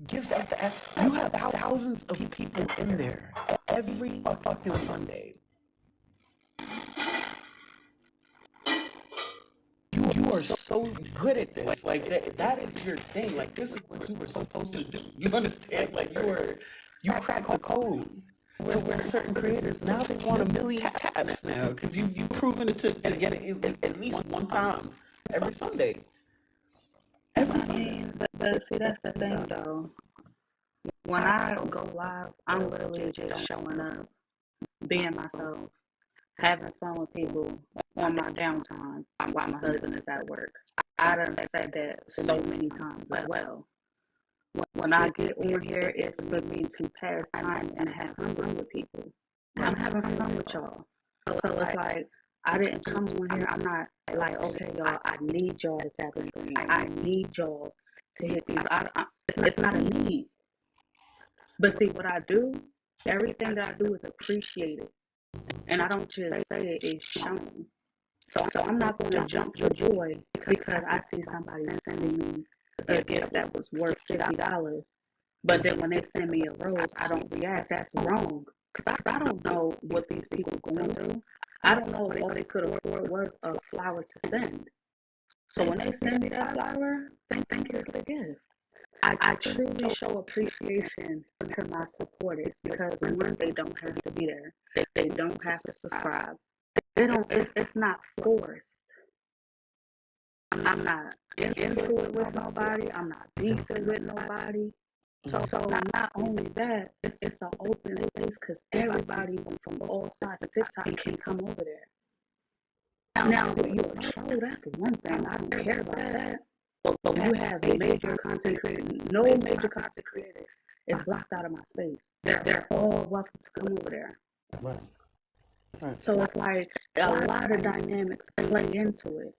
gifts like that. You have thousands of people in there every fucking Sunday. You are so good at this. Like that is your thing. Like this is what you were supposed to do. You understand? Like you crack the code to where certain creators now they want 1 million taps now because you've proven it to get it at least one time every Sunday. Every Sunday. But see, that's the thing though. When I go live, I'm literally just showing up, being myself, having fun with people on my downtime while my husband is at work. I done said that so many times as well. When I get on here, it's for me to pass time and have fun with people. I'm having fun with y'all. So it's like, I didn't come on here. I'm not like, okay, y'all, I need y'all to tap the screen. I need y'all to hit these. It's not a need. But see, what I do, everything that I do is appreciated. And I don't just say it, it's shown. So I'm not going to jump for joy because I see somebody sending me a gift that was worth $50. But then when they send me a rose, I don't react. That's wrong. Because I don't know what these people are going through. I don't know if all they could afford was a flower to send. So when they send me that flower, thank you for the gift. I truly show appreciation to my supporters because one, they don't have to be there. They don't have to subscribe. They don't. It's not forced. I'm not into it with nobody. I'm not beefing with nobody. So not only that, it's an open space because everybody from all sides of TikTok can come over there. Now, if you're a troll, that's one thing. I don't care about that. But you have major content creators. No major content creator is blocked out of my space. They're all welcome to come over there. Right. Right. So it's like a lot of dynamics play into it.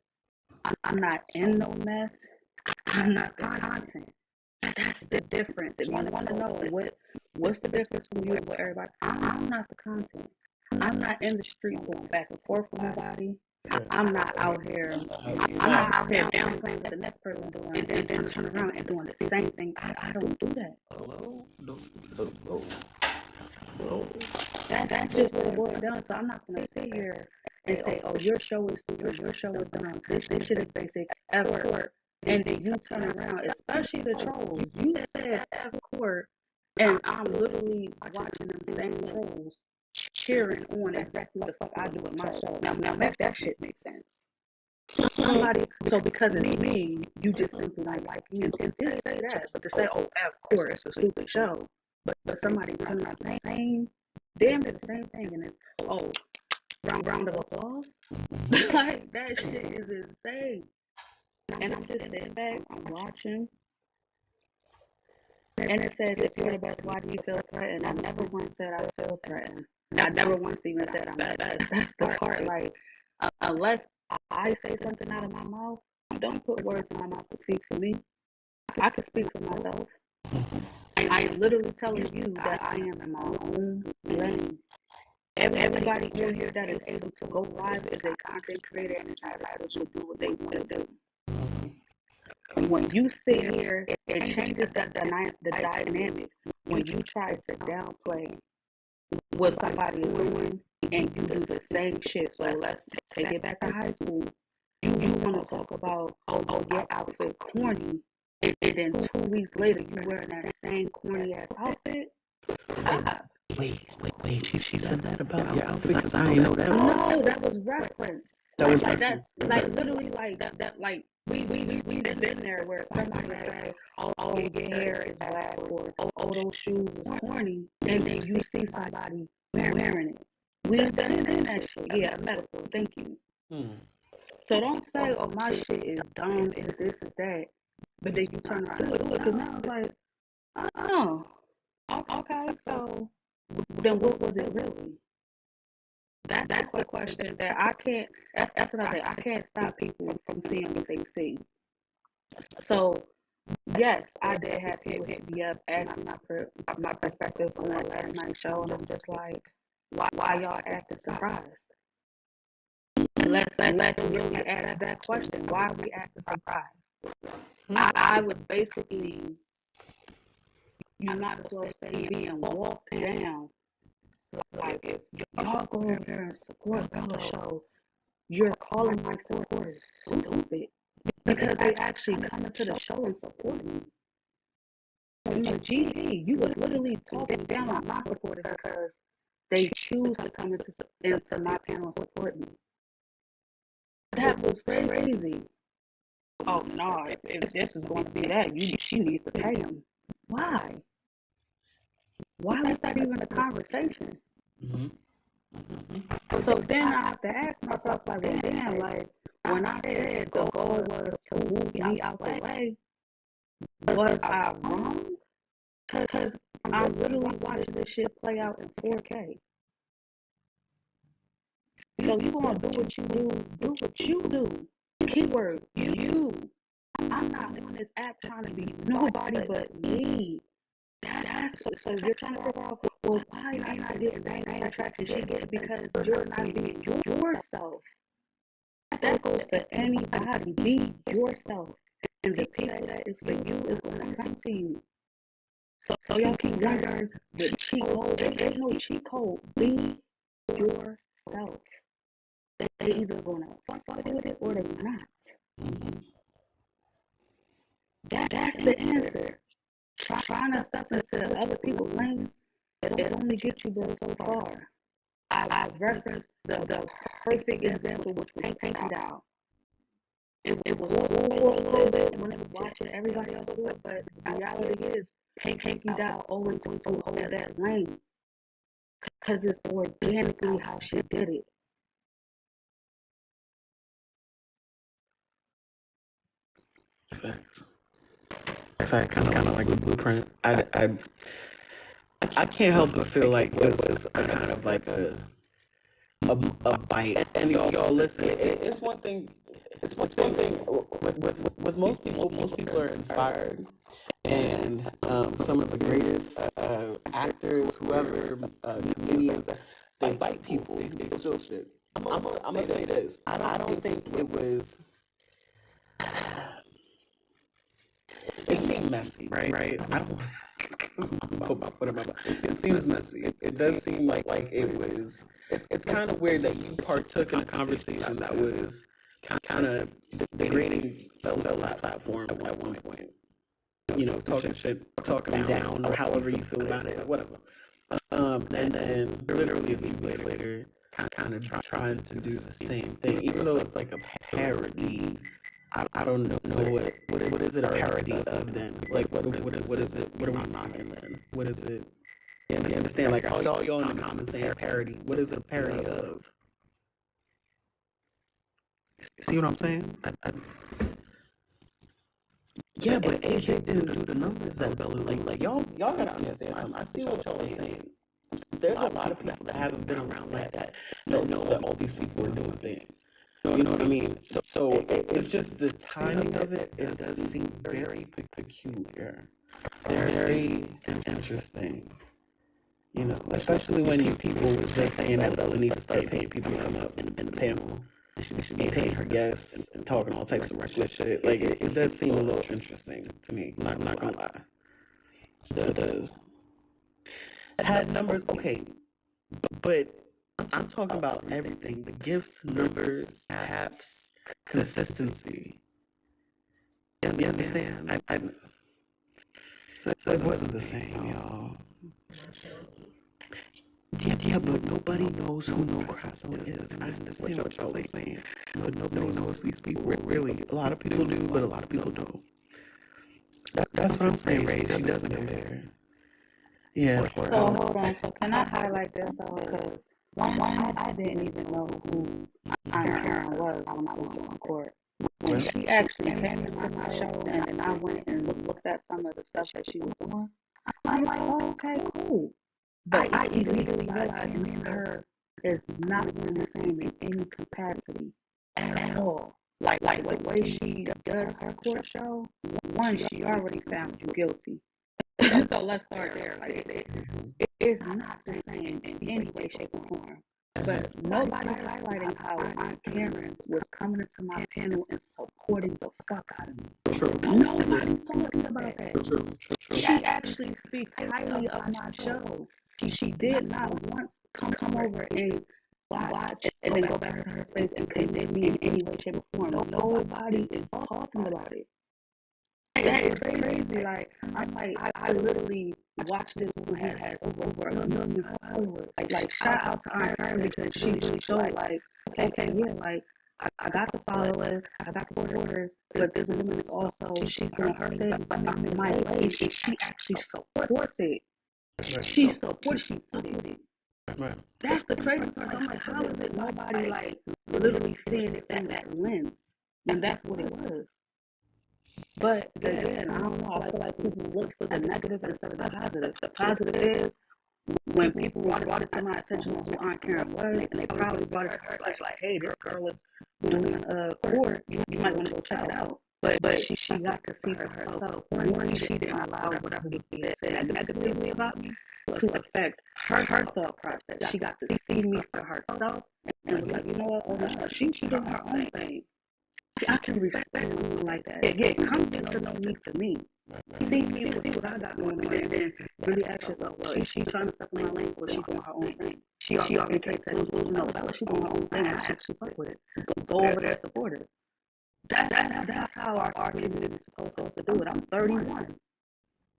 I'm not in no mess. I'm not the content. That's the difference. If you want to know what's the difference from you and what everybody, I'm not the content. I'm not in the street going back and forth with nobody. I'm not out here. I'm not out here downplaying what the next person doing and then turn around and doing the same thing. I don't do that. That's just what it boils down to. I'm not gonna sit here and say, "Oh, your show is stupid. Your show is dumb. This shit is basic." F court, and then you turn around, especially the trolls. You said F court, and I'm literally watching them same trolls cheering on exactly what the fuck I do with my show. Now make that shit make sense. Somebody, so because it's me, you just simply like me. It did say that, but to say, "Oh, F court, it's a stupid show," but somebody turn around saying, damn near the same thing, and it's, oh, round of applause. Like that shit is insane. And I'm just sitting back, I'm watching, and it says, if you're the best, why do you feel threatened? I never once said I feel threatened. I never once even said I'm the best. That's the part, like, unless I say something out of my mouth, don't put words in my mouth to speak for me. I can speak for myself. I am literally telling you that I am in my own lane. Everybody here that is able to go live is a content creator and is entitled to do what they want to do. When you sit here, it changes the dynamic when you try to downplay what somebody is doing and you do the same shit. So let's take it back to high school. You want to talk about, oh, your outfit corny, and then 2 weeks later you wearing that same corny ass outfit? Stop. Wait. She said that about your outfit because I didn't know that. No, that was reference. That was like reference. that, like literally, like that, like we've been there where somebody say, oh, your hair is black, or oh, those shoes is corny, and then you see somebody wearing it. We've done that shit. Yeah, medical. Thank you. So don't say, oh, my shit is dumb, is this, is that, but then you turn around and do it, because now it's like, oh, okay, so then what was it really? That's the question that I can't. That's what I say. I can't stop people from seeing what they see. So yes, I did have people hit me up asking my perspective on that last night's show, and I'm just like, why y'all acting surprised? Let's really ask that question. Why are we acting surprised? I was basically, you might as well say, being walked down. Like, if y'all go over there and support Bella Show, you're calling my supporters stupid because they actually come into the show and support me. Like, GD, you were literally talking down on my supporters because they choose to come into my panel and support me. That was crazy. Oh no, if this is going to be that, she needs to pay him. Why? Why was that even a conversation? So then I have to ask myself, like, well, damn, like, when I said the goal was to move me out the way, was I wrong? Because I'm literally watching this shit play out in 4K. So you gonna do what you do what you do. Keyword you. I'm not on this app trying to be nobody but me. So you're trying to figure out, well, why am I not getting that same attraction she gets because you're not being yourself. That goes for anybody. Be yourself. And the people that is for you is gonna come to you. So y'all keep wondering the cheat code. There ain't no cheat code. Be yourself. They either gonna fuck with it or they're not. That's the answer. Trying to step into other people's lanes, it only gets you but so far. I referenced the perfect example, which was Pinky Doll. It was cool for a little bit when I was watching everybody else do it, but the reality is Pinky Doll always going to hold that lane because it's organically how she did it. Facts. Facts. It's kind of like a blueprint. I can't help but feel like it was a kind of like a bite. And y'all listen. It's one thing. It's one thing with most people. Most people are inspired, and some of the greatest actors, whoever, comedians, they bite people. They steal shit. I'm gonna say this. I don't think it was. It seemed messy, right? I don't. I'm put my foot in my mouth. It seems messy. It does seem like it was. It's kind of weird that you partook in a conversation that was kind of degrading Bella's platform at one point. You know, talking shit, talking down, or however you feel about it, whatever. And then literally a few weeks later, kind of trying to do the same thing, even though it's like a parody. I don't know what is it a parody of then? Like what is it? What are we knocking then? What is it? You understand? Like I saw y'all in the comments saying parody. What is it a parody of? See what I'm saying? Yeah, but AJ didn't do the numbers that Bella's like y'all gotta understand something. I see what y'all are saying. There's a lot of people that haven't been around like that. Know that all these people are doing things. You know what I mean? So it's just the timing of it. It does seem very peculiar, very interesting. You know, especially when you people was just saying that Bella needs to start paying people to come up in the panel. She should be paying her guests and talking all types of reckless shit. Like it does seem a little interesting to me. Not gonna lie. It does. It had numbers, okay, but I'm talking about everything: the gifts, numbers, taps, consistency. You understand? So it wasn't the same, y'all. Yeah, but nobody knows who No Crasso is. I understand what y'all are saying, but nobody knows these people. Really, a lot of people do, but a lot of people don't. That's what I'm saying, Ray. She doesn't compare. Yeah. So hold on. So can I highlight this though? Because one, I didn't even know who Aunt Karen was when I was doing court. When she actually came into my show and I went and looked at some of the stuff that she was doing, I'm like, oh, okay, cool. But I immediately realized me and her is not the same in any capacity at all. Like the way she does her court show, one, she already found you guilty. So let's start there. Like it is not the same in any way, shape, or form. But nobody's highlighting how Aunt Karen was coming into my panel and supporting the fuck out of me. True. Nobody's talking about that. True. She actually speaks highly of my show. She did not once come over and watch and then go back to her space and condemn me in any way, shape, or form. Nobody is talking about it. That is crazy. Like I'm like I literally watched this when he has over 1 million followers. Like shout out to Aunt Karen because she really showed like okay yeah like I got the followers, I got the supporters, but this woman is also she's doing her thing, but I'm in my lane. She actually supports it. She supports. She fucking it. Right. That's the crazy part. So I'm like, how is it nobody like literally seeing it in that lens? And that's what it was. But again, I don't know. I feel like people look for the negative instead of the positive. The positive is when people brought it to my attention on who Aunt Karen was, and they probably brought it to her like, hey, this girl is doing court, you might want to go check it out. But she got to see for herself. One, she didn't allow whatever was being said negatively about me to affect her thought process. She got to see me for herself and be like, you know what, oh no, she doing her own thing. See, I can respect women like that. Yeah, come get to know me for me. See me with what I got going on, and then really ask yourself, well, is she trying to step in my lane, or is she doing her own thing? She already can't tell you, well, no, she doing her own thing, and I actually fuck with it. Go over there, support it. That's how our community is supposed to do it. I'm 31.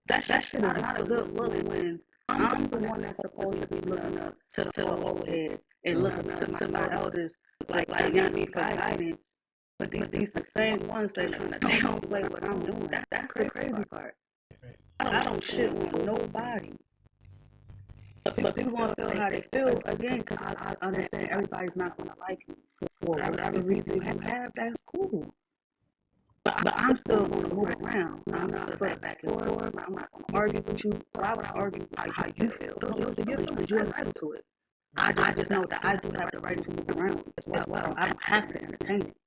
That shit is not a good look when I'm the one that's supposed to be looking up to the old heads and looking up to my elders, like you know what I mean, for guidance. But these the same ones that trying to downplay what I'm doing. That's the crazy part. I don't shit on nobody. But people gonna feel how they feel again, because I understand everybody's not gonna like me for whatever reason you have. That's cool. But I'm still gonna move around. I'm not gonna fight back and forth. I'm not gonna argue with you. Why would I argue with how you feel? Those are your feelings. You're entitled to it. I just know that I do have the right to move around as well. I don't have to entertain it.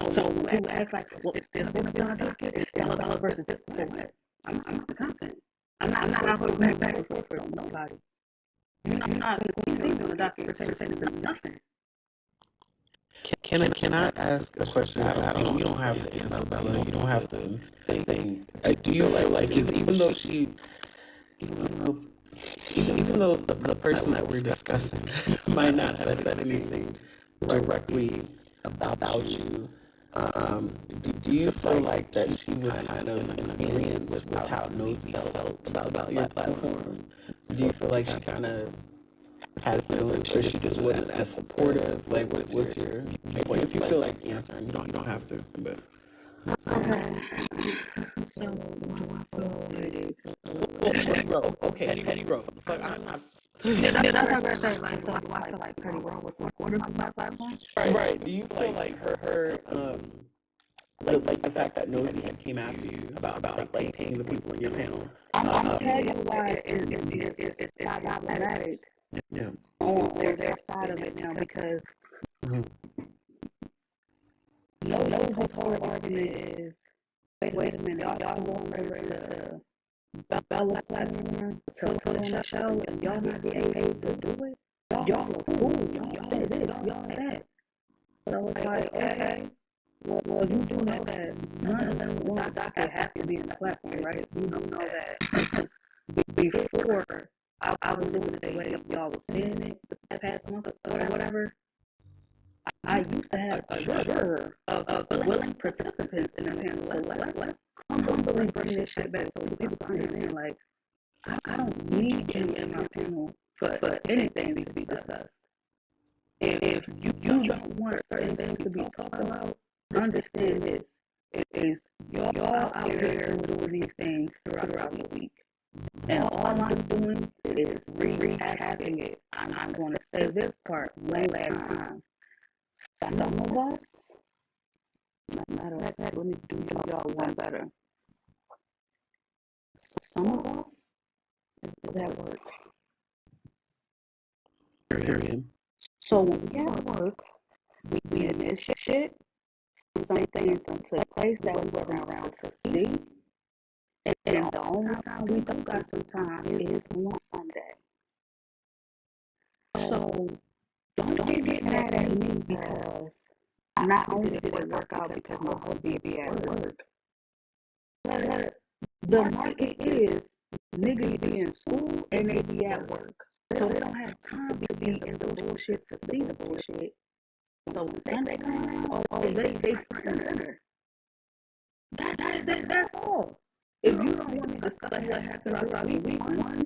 So when people act like, well, if this woman gonna do it, it's Ella versus this woman. I'm not the content. I'm not out here back and forth with nobody. You're not going to see me on the document saying nothing. Can I ask a question? You don't have to answer, Bella. You don't have to think. Do you feel like is even though the person that we're discussing might not have said anything directly about you, do you feel like that she was kind of in agreement with how Nosy felt about your platform? Do you feel like she kind of had feelings, or she just wasn't as supportive? Like, what's your viewpoint? If you feel like answering, you don't have to. But So do I feel okay, Petty Row. Fuck, I'm not. yeah, that's what I was gonna say. Like, so do I feel like Petty Row was supportive of my platform? Right. Do you feel like her like the fact that Nosy had came after you about like paying the people in your panel? I'm gonna tell you why it's not problematic. Yeah. On their side of it now, because Nosy's whole argument is, wait a minute, y'all going over to Bella's platform to put on the show, and y'all not getting paid to do it? Y'all are fools. Y'all say this, y'all say that. So it's like, okay, well, you do know that none of them on the docket have to be in the platform, right? You do know that before I was doing it the way y'all was saying it the past month or whatever, I used to have a juror of willing participants in the panel. Let's humbly bring this shit back so people can understand, like, I don't need you in my panel for anything to be discussed. If you don't want certain things to be talked about, understand this. It is y'all out here doing these things throughout the week. And all I'm doing is rehashing it. I'm going to say this part one last time. Some of us, matter of fact, let me do y'all one better. Some of us is at work. Period. So when we at work, we in this shit, some things took place that we wasn't around to see. And the only time we do got some time is on Sunday. So don't get mad at me because not only did it work out because my hubby be at work, but the market is niggas be in school and they be at work. So they don't have time to be in the bullshit to see the bullshit. So when Sunday comes around, they front and center. That's it, that's all. If you don't want to discuss what happened throughout week one,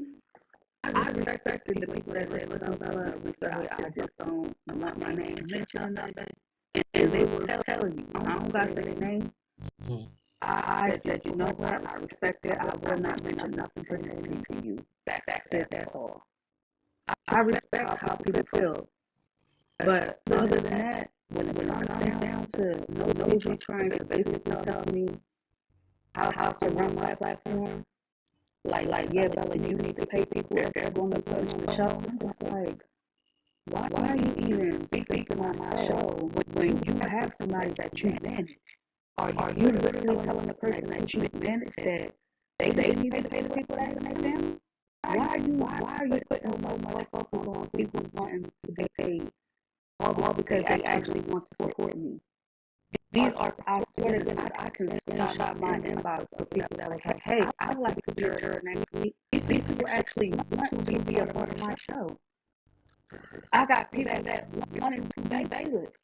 I respected the people that said, listen, Bella, respectfully, I just don't want my name mentioned or nothing. And they will tell you, I don't got to say their name. I said, you know what, I respect it. I will not mention nothing pertaining to you. That's it, that's all. I respect how people feel. But other than that, when it comes down to nobody trying to basically tell me how to run my platform, like, yeah, Bella, you need to pay people if they're going to be put on the show. I'm just like, why are you even speaking on my show when you have somebody that you manage? Are you literally telling the person that you manage that they need to pay the people that in their family? Why are you putting so much focus on people wanting to get paid all because they actually want to support me? These are, I swear to God, I can screenshot my inbox of people that like, hey, I would like to do your next week. These people actually want to be a part of my show. I got people that wanted to be bailiffs.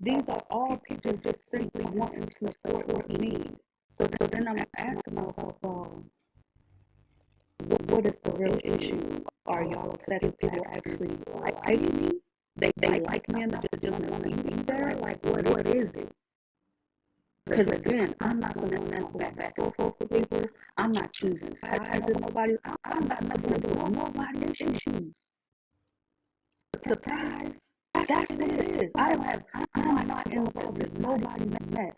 These are all people just simply wanting to support me. So then I'm asking myself, what is the real issue? Are y'all upset if people actually like me? They like me enough to just want to be there? Like, what is it? Because again, I'm not going to mess back and forth with people. I'm not choosing sides with nobody. I'm not nothing to do with nobody's issues. Surprise. That's what it is. I'm not involved with nobody's mess.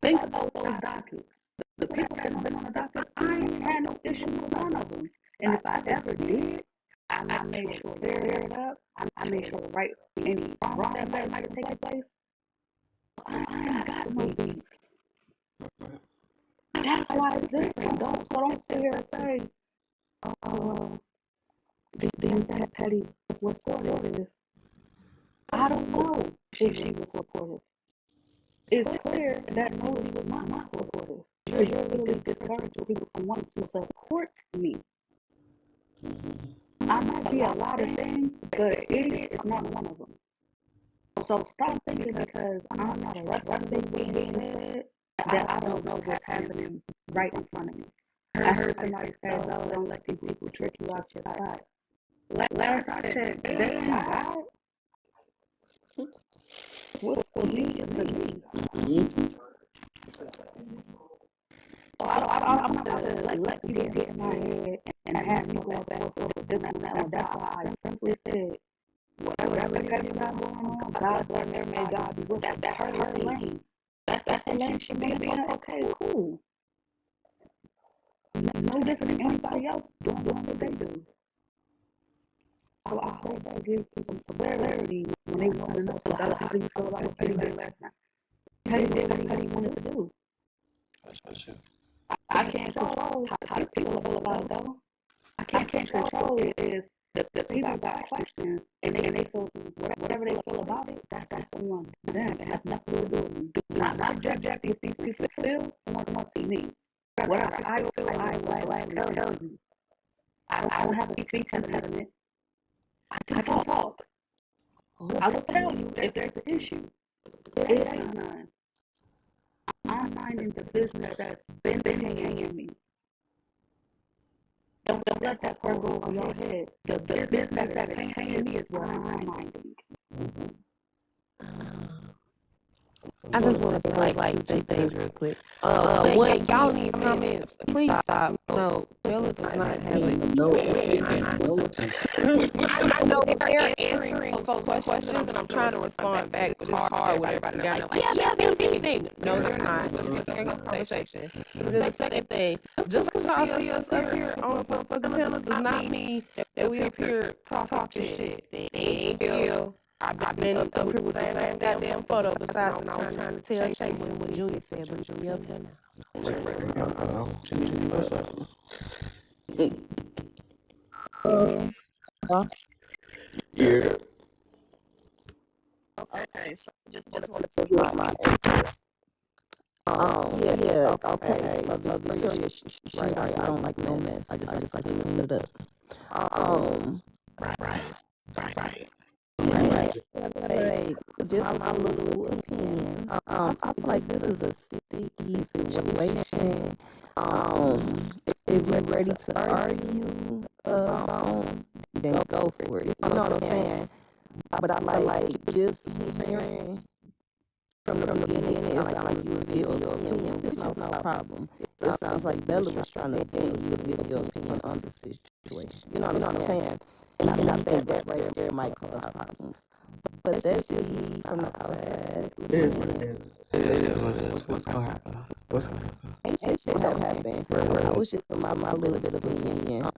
Think about those dockets. The people that have been on the docket, I ain't had no issue with none of them. And if I ever did, I made sure they cleared it up. I made sure to right any wrong that might have taken place. I ain't got no beef. That's why it's different. Don't sit here and say, do you think Petty was supportive? I don't know if she was supportive. It's clear that Melody was not supportive. You're literally discouraging people from wanting to support me. I might be a lot of things, but idiot is not one of them. So stop thinking because I'm not addressing being said that I don't know what's happening right in front of me. I heard somebody say, "Oh, don't let these people trick you out your spot." Last I checked, they ain't God. What's for me is for me. So I'm not going to like let people get in my head and have me go back and forth with this and that. And that's why I simply said, whatever Petty got going on, God bless her, may God be with her. That's her lane. That's the lane she may be in. Okay, cool. No different than anybody else doing what they do. So I hope that gives people some clarity when they want to know, so Bella, how do you feel about what Petty did last night? Petty did what Petty wanted to do. I can't control how people feel about it though. I can't control it if the people got questions and they feel whatever they feel about it, that's on them. It has nothing to do with me. Do not judge these people feel want to see me. Whatever I feel, I will tell you. I don't have a speech impediment. I can talk. I will tell you if there's an issue. It ain't none. I'm minding the business that's been paying me. Don't let that part go over your head. The business that's paying me is what I'm minding. I just want to say like two things real quick. One, y'all in these comments, please stop. No, Bella does not have a. I know they're answering folks' questions, and I'm trying to respond back, but it's hard with everybody down there. Like, yeah, they're anything. No, they're not. Let's get second conversation. And then the second thing, just because y'all see us up here on the fucking panel does not mean that we up here talking shit. They ain't feel. I've been up here with the same goddamn photo besides when I was trying to tell Chasing what Julia said, but Julia up here now. Julia, what's up? Yeah. Okay, so just wanted to give my input. Yeah, okay. So this Victoria, she right, I don't like no mess. I just like to clean it up. Right. Like, just my little opinion. I feel like this is a sticky situation. If you're ready to argue, then go for it. You know what I'm saying? But I like just hearing from the beginning, it sounds like you was giving your opinion, which is no problem. It sounds like Bella was trying to vent, you was giving your opinion on the situation. You know what I'm saying? And I think that right there might cause problems. but that's just me from the outside. It is what it is. It is what it is. What's gonna happen? What's gonna happen? Ain't shit gonna happen. I was just for my little bit of opinion.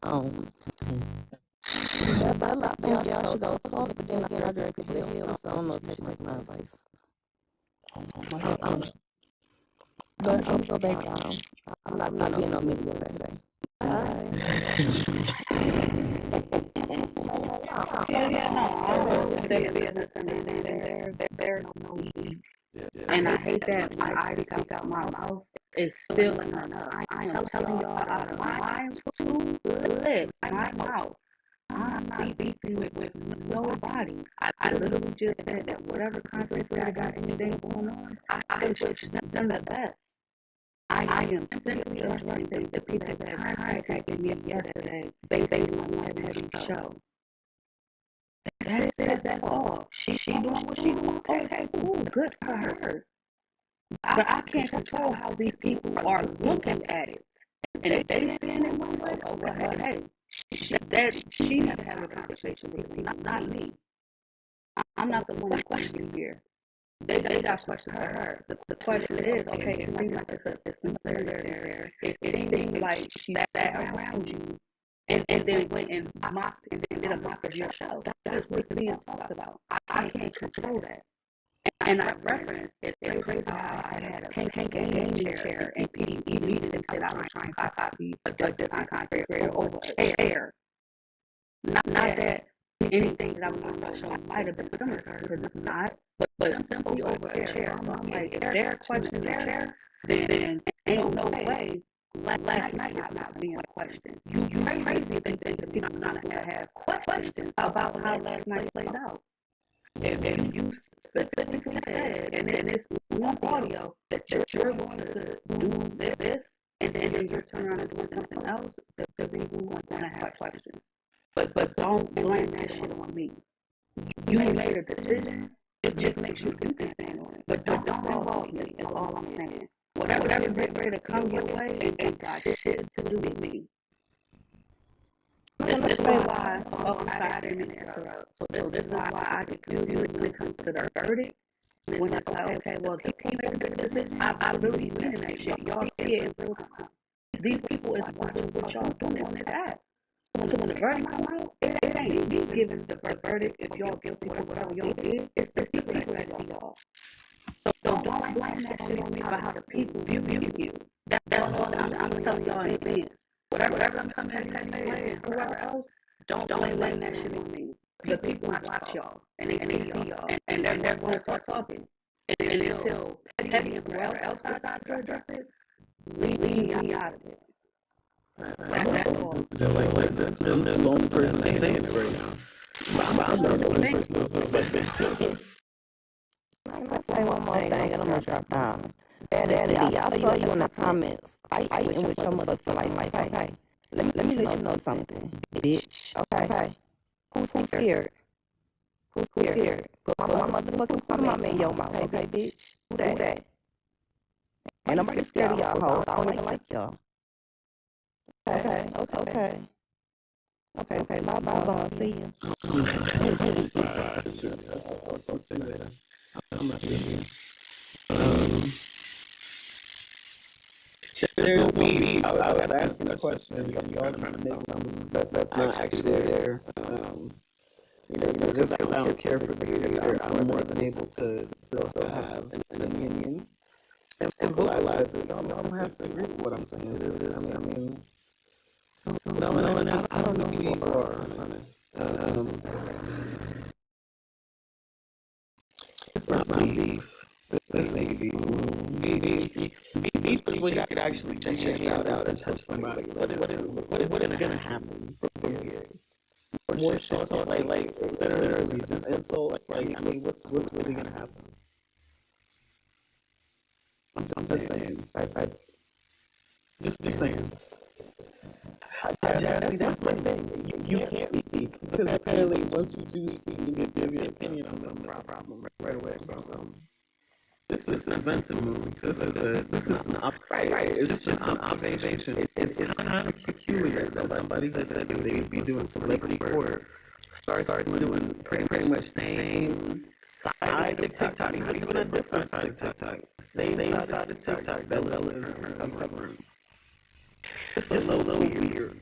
But I think y'all should go talk, but then again, I drag people to hell, so I don't know if you should take my advice. But I'm gonna go back down. I'm not being no media today. Bye. Yeah, no, I don't think their business and there's no need. And I hate that when I speak out my mouth, it's still enough. I am telling y'all out of my two lips, my mouth. I'm not beefing with nobody. I literally just said that whatever content I got anything going on, I wish them the best. I am simply addressing the people that contacted me yesterday based on my heavy show. That's all. She doing what she doing. Okay, cool, good for her. But I can't control how these people are looking at it. And if they seeing it one way, oh well, hey, she need to have a conversation with me, not me. I'm not the one that's questioning here. They got questions for her. The question is, okay, it seems like it's sincere there. It seems like she sat around you and then went and mocked and then did a mock of your show. That's what's being talked about. I can't control that. And I referenced it's crazy how I had a pink gaming chair and PD immediately said I was trying to copy a different content creator over a chair. Not that anything that I was on my show might have been similar to her, because it's not, but simply over a chair. So I'm like, if they're questioning the chair, then ain't no way last night is not being questioned. You crazy think that people are not gonna have questions about how last night played out. If you specifically said, and then it's one audio that you're going to do this, and then you're turning around and doing something else, the people are going to have questions. But don't blame that shit on me. You made a decision. It just makes you do things on it. But don't involve me. Is all I'm saying. Whatever is ready to come your way, ain't got shit to do with me. This is why. Oh, I'm sorry, I didn't mean to interrupt. So this is why I get confused when it comes to the verdict. When it's like, okay, well, he made a good decision. I really mean that shit. Y'all see it in real time. These people is watching what y'all doing on this app. So when the verdict come out, it ain't me giving the verdict if y'all guilty for whatever y'all did. It's the people that see y'all. So don't blame that shit on me about how the people view you. That's all I'm telling y'all in advance. Whatever I'm coming at and whoever else, don't blame that shit on me. The people watch y'all and they see y'all and they're going to start talking. And until Petty and whoever else decides to address it, leave me out of it. That's all. Like that's the only person that's saying it right now. I'm not the only person that's saying it. Let's say one more thing and I'm gonna drop down. Daddy, I saw you in the comments fighting with your motherfucking life. Okay, let me let you know something, bitch. Okay, who's scared? Who's scared? Put my motherfucking comment in your mouth. Okay, bitch. Who that? Ain't nobody scared of y'all hoes. I don't even like y'all. Okay. Bye. See you. There's no beef. I was asking a question and y'all trying to make something that's not actually there. Just because I don't care for the creator, I'm more than able to still have an opinion and vocalize it. Y'all don't have to agree with what I'm saying. It is. I mean, no, I don't know who you are. It's not beef. This ain't beef. Beef is when you could actually take your hands out and touch somebody. What is gonna happen from here? More shit talk, like literally just insults. Like, I mean, what's really gonna happen? I'm just saying. Just saying. That's my thing. You can't speak because apparently once you do speak, you give your opinion on something. That's a problem right away. So this is meant to move. This is an It's just an observation. It's kind of peculiar that somebody that said that they would be doing celebrity court starts doing pretty much the side of TikTok, not even a different side of TikTok. Same side of TikTok that Bella is uncovering. It's a little weird.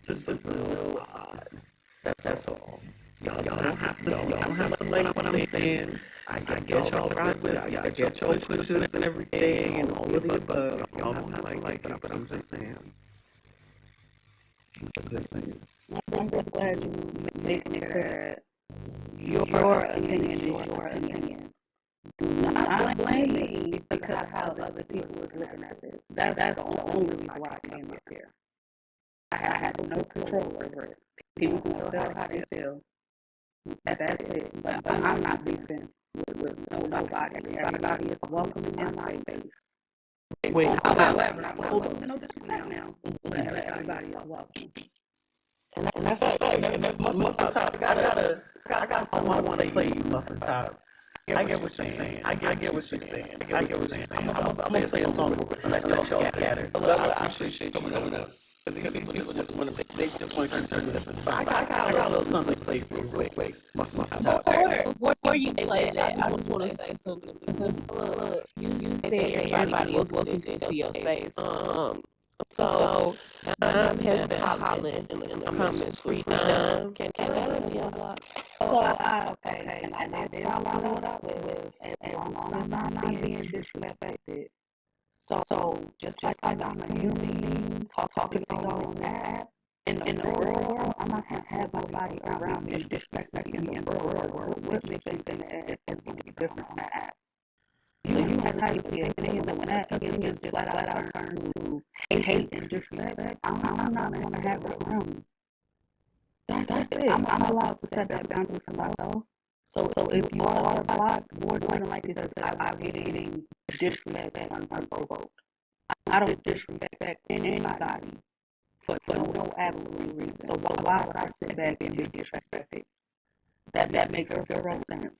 Just a little odd. That's all. Y'all don't have to like what I'm saying. I get y'all rock with it. I get y'all pushes and everything and all of the above. Y'all don't have to like it, but I'm just saying. I'm just glad you made it clear that your opinion is your opinion. Do not blame me because of how other people was looking at this. That's the only reason why I came up here. I have no control over it. People can feel how they feel. That's it. But I'm not beefing with nobody. Everybody is welcome in my space. Wait, however, I'm not welcome no disrespect now. But everybody is welcome. and that's a fact. And that's Muffin Top. I got someone I want to play you, Muffin Top. I get what you're saying. I get what you're saying. I'm gonna play a song and let y'all scatter. I appreciate you coming up. Because these people just want to play. They just want to turn this into something. I got a little something to play for real quick. Muffin Top. Before you play that, I just want to say something because look, you said everybody is welcome into your space. So has been hollering in the comments free time. Can that be unblocked? So okay, and I did follow it up with as long as I'm not being disrespected. So just like I'm a human talking on that in the real world, I'm not gonna have nobody around me disrespecting me in the real world, which makes me think that it's gonna be different on that app. You have type of opinions, and when that opinion just flat out turns to hate and disrespect, I'm not gonna have that around me. That's it. I'm allowed to set that boundary for myself. So if you are blocked, more than likely because I'm getting disrespect unprovoked. I don't disrespect anybody for no absolute reason. So why would I sit back and be disrespected? That makes zero sense.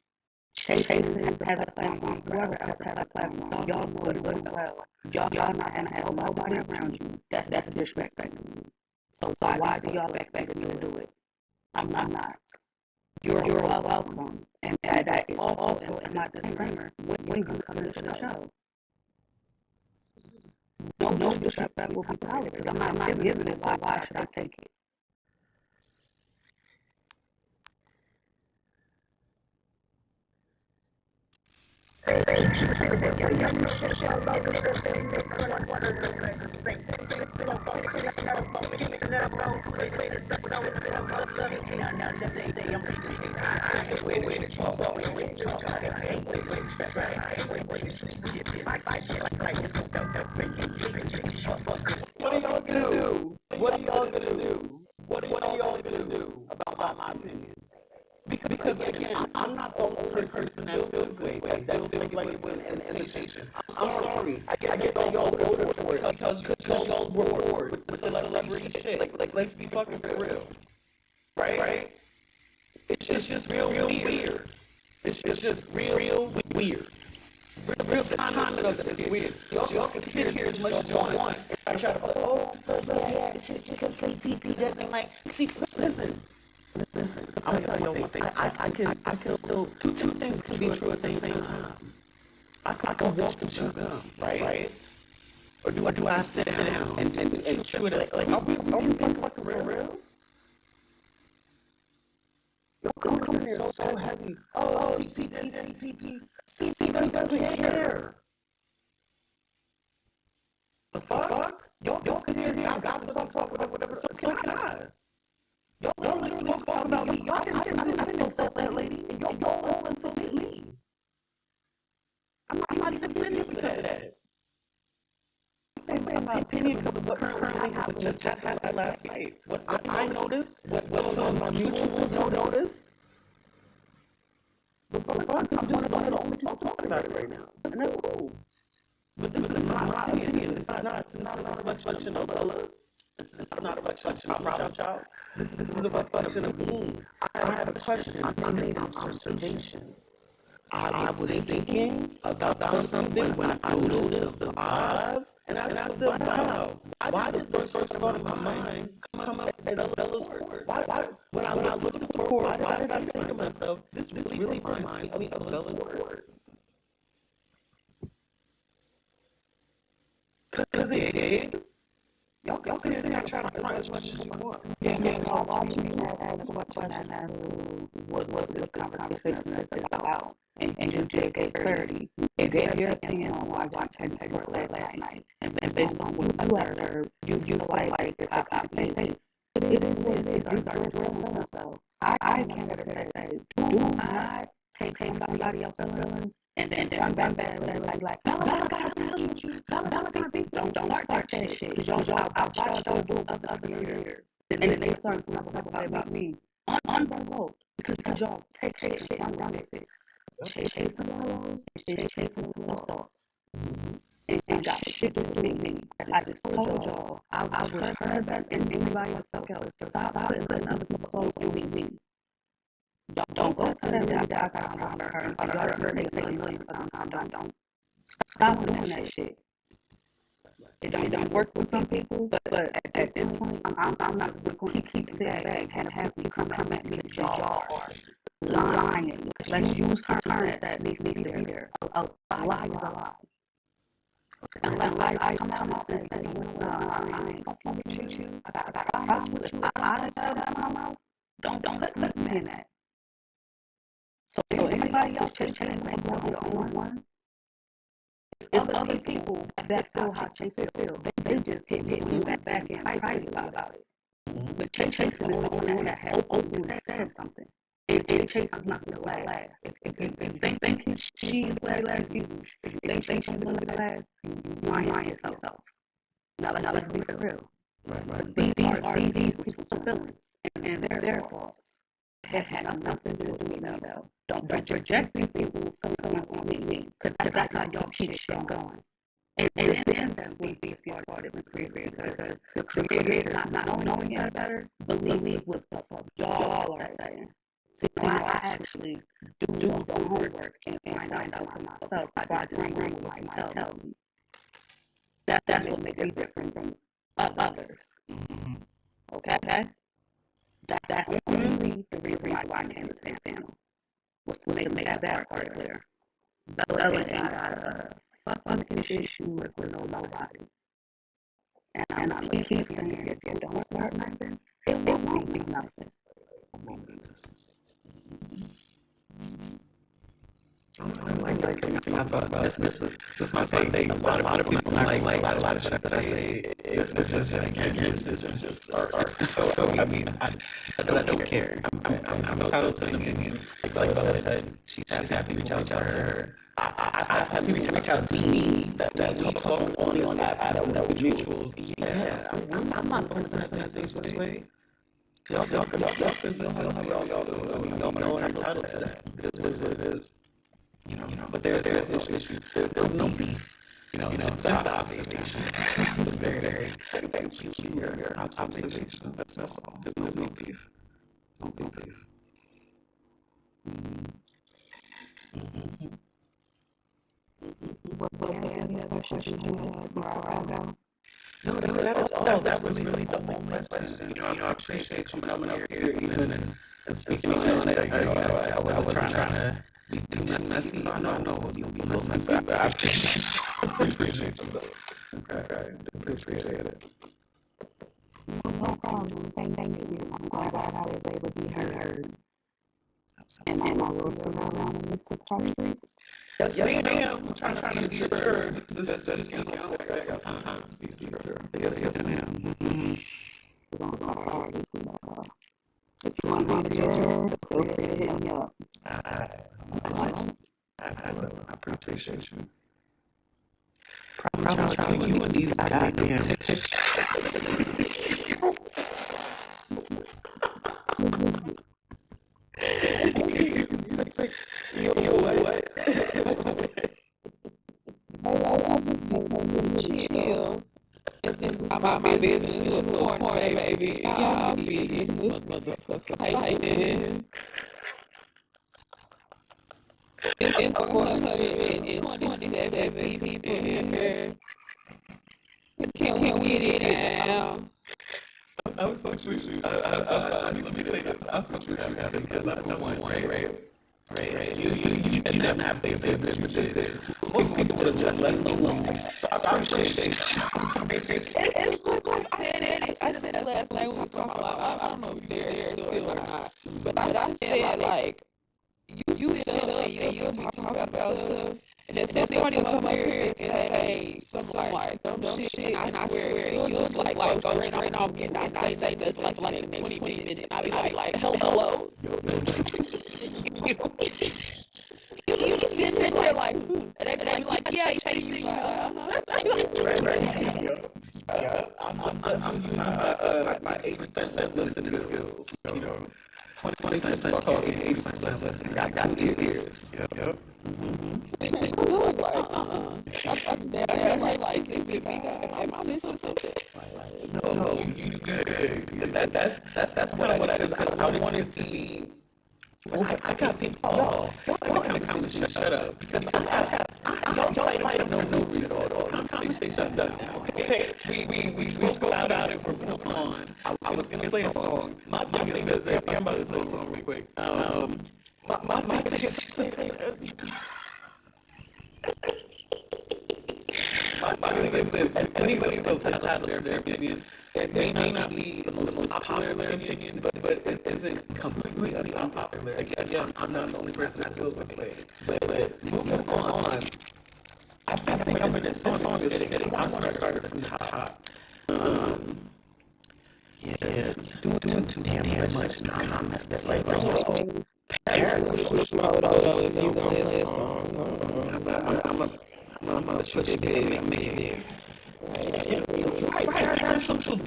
Chasing has a platform, whoever else has a platform, y'all know it well. Y'all not gonna have nobody around you that's disrespecting you. So why do y'all expect me to do it? I'm not. You're welcome. And that is also in my disclaimer when you come to the show. No disrespect will be tolerated. I'm not giving it, so why should I take it? What are y'all gonna do? What are y'all gonna do? What are y'all gonna do about my opinion? Because again, I'm not the only person that feels this way. That feels like it was an invitation. I'm sorry. I get that y'all voted for it because y'all were bored with the celebrity shit. Like, let's be fucking for real, right? It's just real weird. It's just real weird. Real timing of it is weird. Y'all can sit here as much as you want and try to go, oh, yeah, it's just because CP doesn't like. See, listen. I'm gonna tell you one thing. I can still two things can be true at the same time. I can walk and chew gum, right? Or do I sit down and chew it like are we fucking real? Y'all come here so heavy. Oh, CP doesn't care. The fuck? Y'all can sit here and gossip and talk whatever. So can I. Y'all literally spoke about me. Y'all I didn't insult that lady. And y'all also insulted me. I'm not even sitting here because of that. I'm saying my opinion because of what currently happened, just happened last night. What I noticed, what some of my mutuals noticed. But for fun, I'm one of the only people talking about it right now. And that's cool. But this is my opinion. This is not a reflection of Bella. This is not a reflection of Problem Child. This is a reflection of me. I have a question. I made an observation. I was thinking about something when I noticed the vibe, and I said, wow, why did the first thought in my mind come up as Bella's court? Why when I look at the why did I say to myself, this really reminds me of Bella's court? Because it did. Y'all can say I try to front as much as you want. Yeah, no, watch me ask questions as to what this conversation is about. And you just gave clarity. You gave your opinion on why watching Taylor last night. And based on what you observed, you feel like it's a copy paste. It is what it is. These are your feelings. So I can't ever say, do not take somebody else's feelings and then run back like, Bella beat you. Bella beat you. Don't start that shit. Because I've watched y'all do it with other years. And then they start to talk about me. Unprovoked. Because y'all take shit and run with it. Chasing pillows, chasing pillows. And got shit to do with me. I just told y'all, I was her best and anybody else. Stop letting other people close on me. Don't go tell that I got a problem with her. And y'all heard me say a million times. Don't stop doing that shit. It don't work with some people, but at this point, I'm not going to keep sitting back and have you come at me because y'all are lying. Let's use terms that needs to be there. A lie is a lie. Unless I come out and say, no, I ain't fucking with you. I got a problem with you. I said that in my mouth. Don't put me in that. So anybody else chasing me on the only one? It's other people that feel how Chase feel. They just hit me back and private about it. But Chase is the only one that has openly said something. And Chase is not going to last. If you think she's going to last, if you think she's going to last, you lying yourself. Now let's be for real. Right. These are these people's feelings, and they're their faults. It had nothing to do with me, though. Don't reject these people's feelings on me, because that's how y'all keep shit going. And then that's when these started with creators, because the creators not knowing any better, believe what the fuck y'all are saying. See, I actually do the homework and find out for myself before I just bring what somebody tell me. That's what makes me different from others. Okay? That's only the reason why I came to this panel, was to make that part clear. Bella ain't got a fucking issue with nobody. And I keep saying, if you don't start nothing, it won't be nothing. Like I talk about this is my thing. A lot of people like a lot of shit that I say. This is just start. So I mean, I don't care. I'm entitled to an opinion. Like Bella said, she's happy to reach out to her. I'm happy to reach out to me. That we talk on this app that we're mutuals. Yeah, I'm not the only person that thinks this way. Y'all could feel how y'all feel. I mean, y'all are entitled to that. It is what it is. You know, but there's no issue. There's no beef. It's just observation. It's a very your observation. That's all. There's no beef. No beef. No, that's all. That was really the only question. I appreciate you coming up here even and speaking on it. I wasn't trying to be too messy. I know it was gonna be a little messy, but I appreciate you though. Okay, appreciate it. No problem. Thank you. I'm glad I was able to be heard. And I will sit around and look to talk streets. Yes, ma'am. I'm trying to be a juror. This is speaking out fast sometimes. Be a juror. Yes, ma'am. We're going to talk this week. If you want to be a juror, feel free to hit me up. I appreciate you. Probably trying to you and these goddamn Chill. And just about my business in the morning, baby. Y'all be in this motherfucker fighting. It's 427 people in here. Can we get it down? I would fuck with you. Let me say this. I fuck with you because number one, right. You didn't have to stay there, but you did. Most people would have just left me alone. So I appreciate you. It's like I said it. I said it last night when we was talking about. I don't know if you're there still or not, but I said like you sit up and you'll be talking about stuff, and then somebody will come up here and say some like dumb shit, and I swear you'll just like go straight off and not say nothing for like the next 20 minutes. And I be like, hello. You just sit there like, and they be like, yeah, chasing you. Yeah, I'm using my 80% listening skills. 20% talking, 80% listening. I got 2 ears. Yep. I'm saying, like, is it me? Am I missing something? No, you good. That's kind of what I did because I wanted to be. I got people. Y'all kind of conversation. Shut up, because y'all fighting for no reason at all. Conversation done now. Okay, we spoke about it. We're moving on. I was gonna play a song. My thing is this. I'm about to play a song real quick. My thing is she's like. My thing is this. Anybody's entitled to their opinion. It may not be the most popular opinion, but it isn't completely unpopular. Again, I'm not the only person that feels this way. But moving on, I think I'm gonna. This song is fitting. I want to start it from the top. Yeah, doing too damn much comments. That's like, parasocial. Hold on, if you gonna play a song. I'm gonna put your baby on me. Parasocial.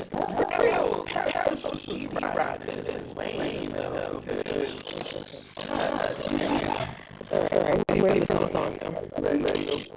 Parasocial. E-ride is lame as hell. Alright, I'm ready for the song now. Ready.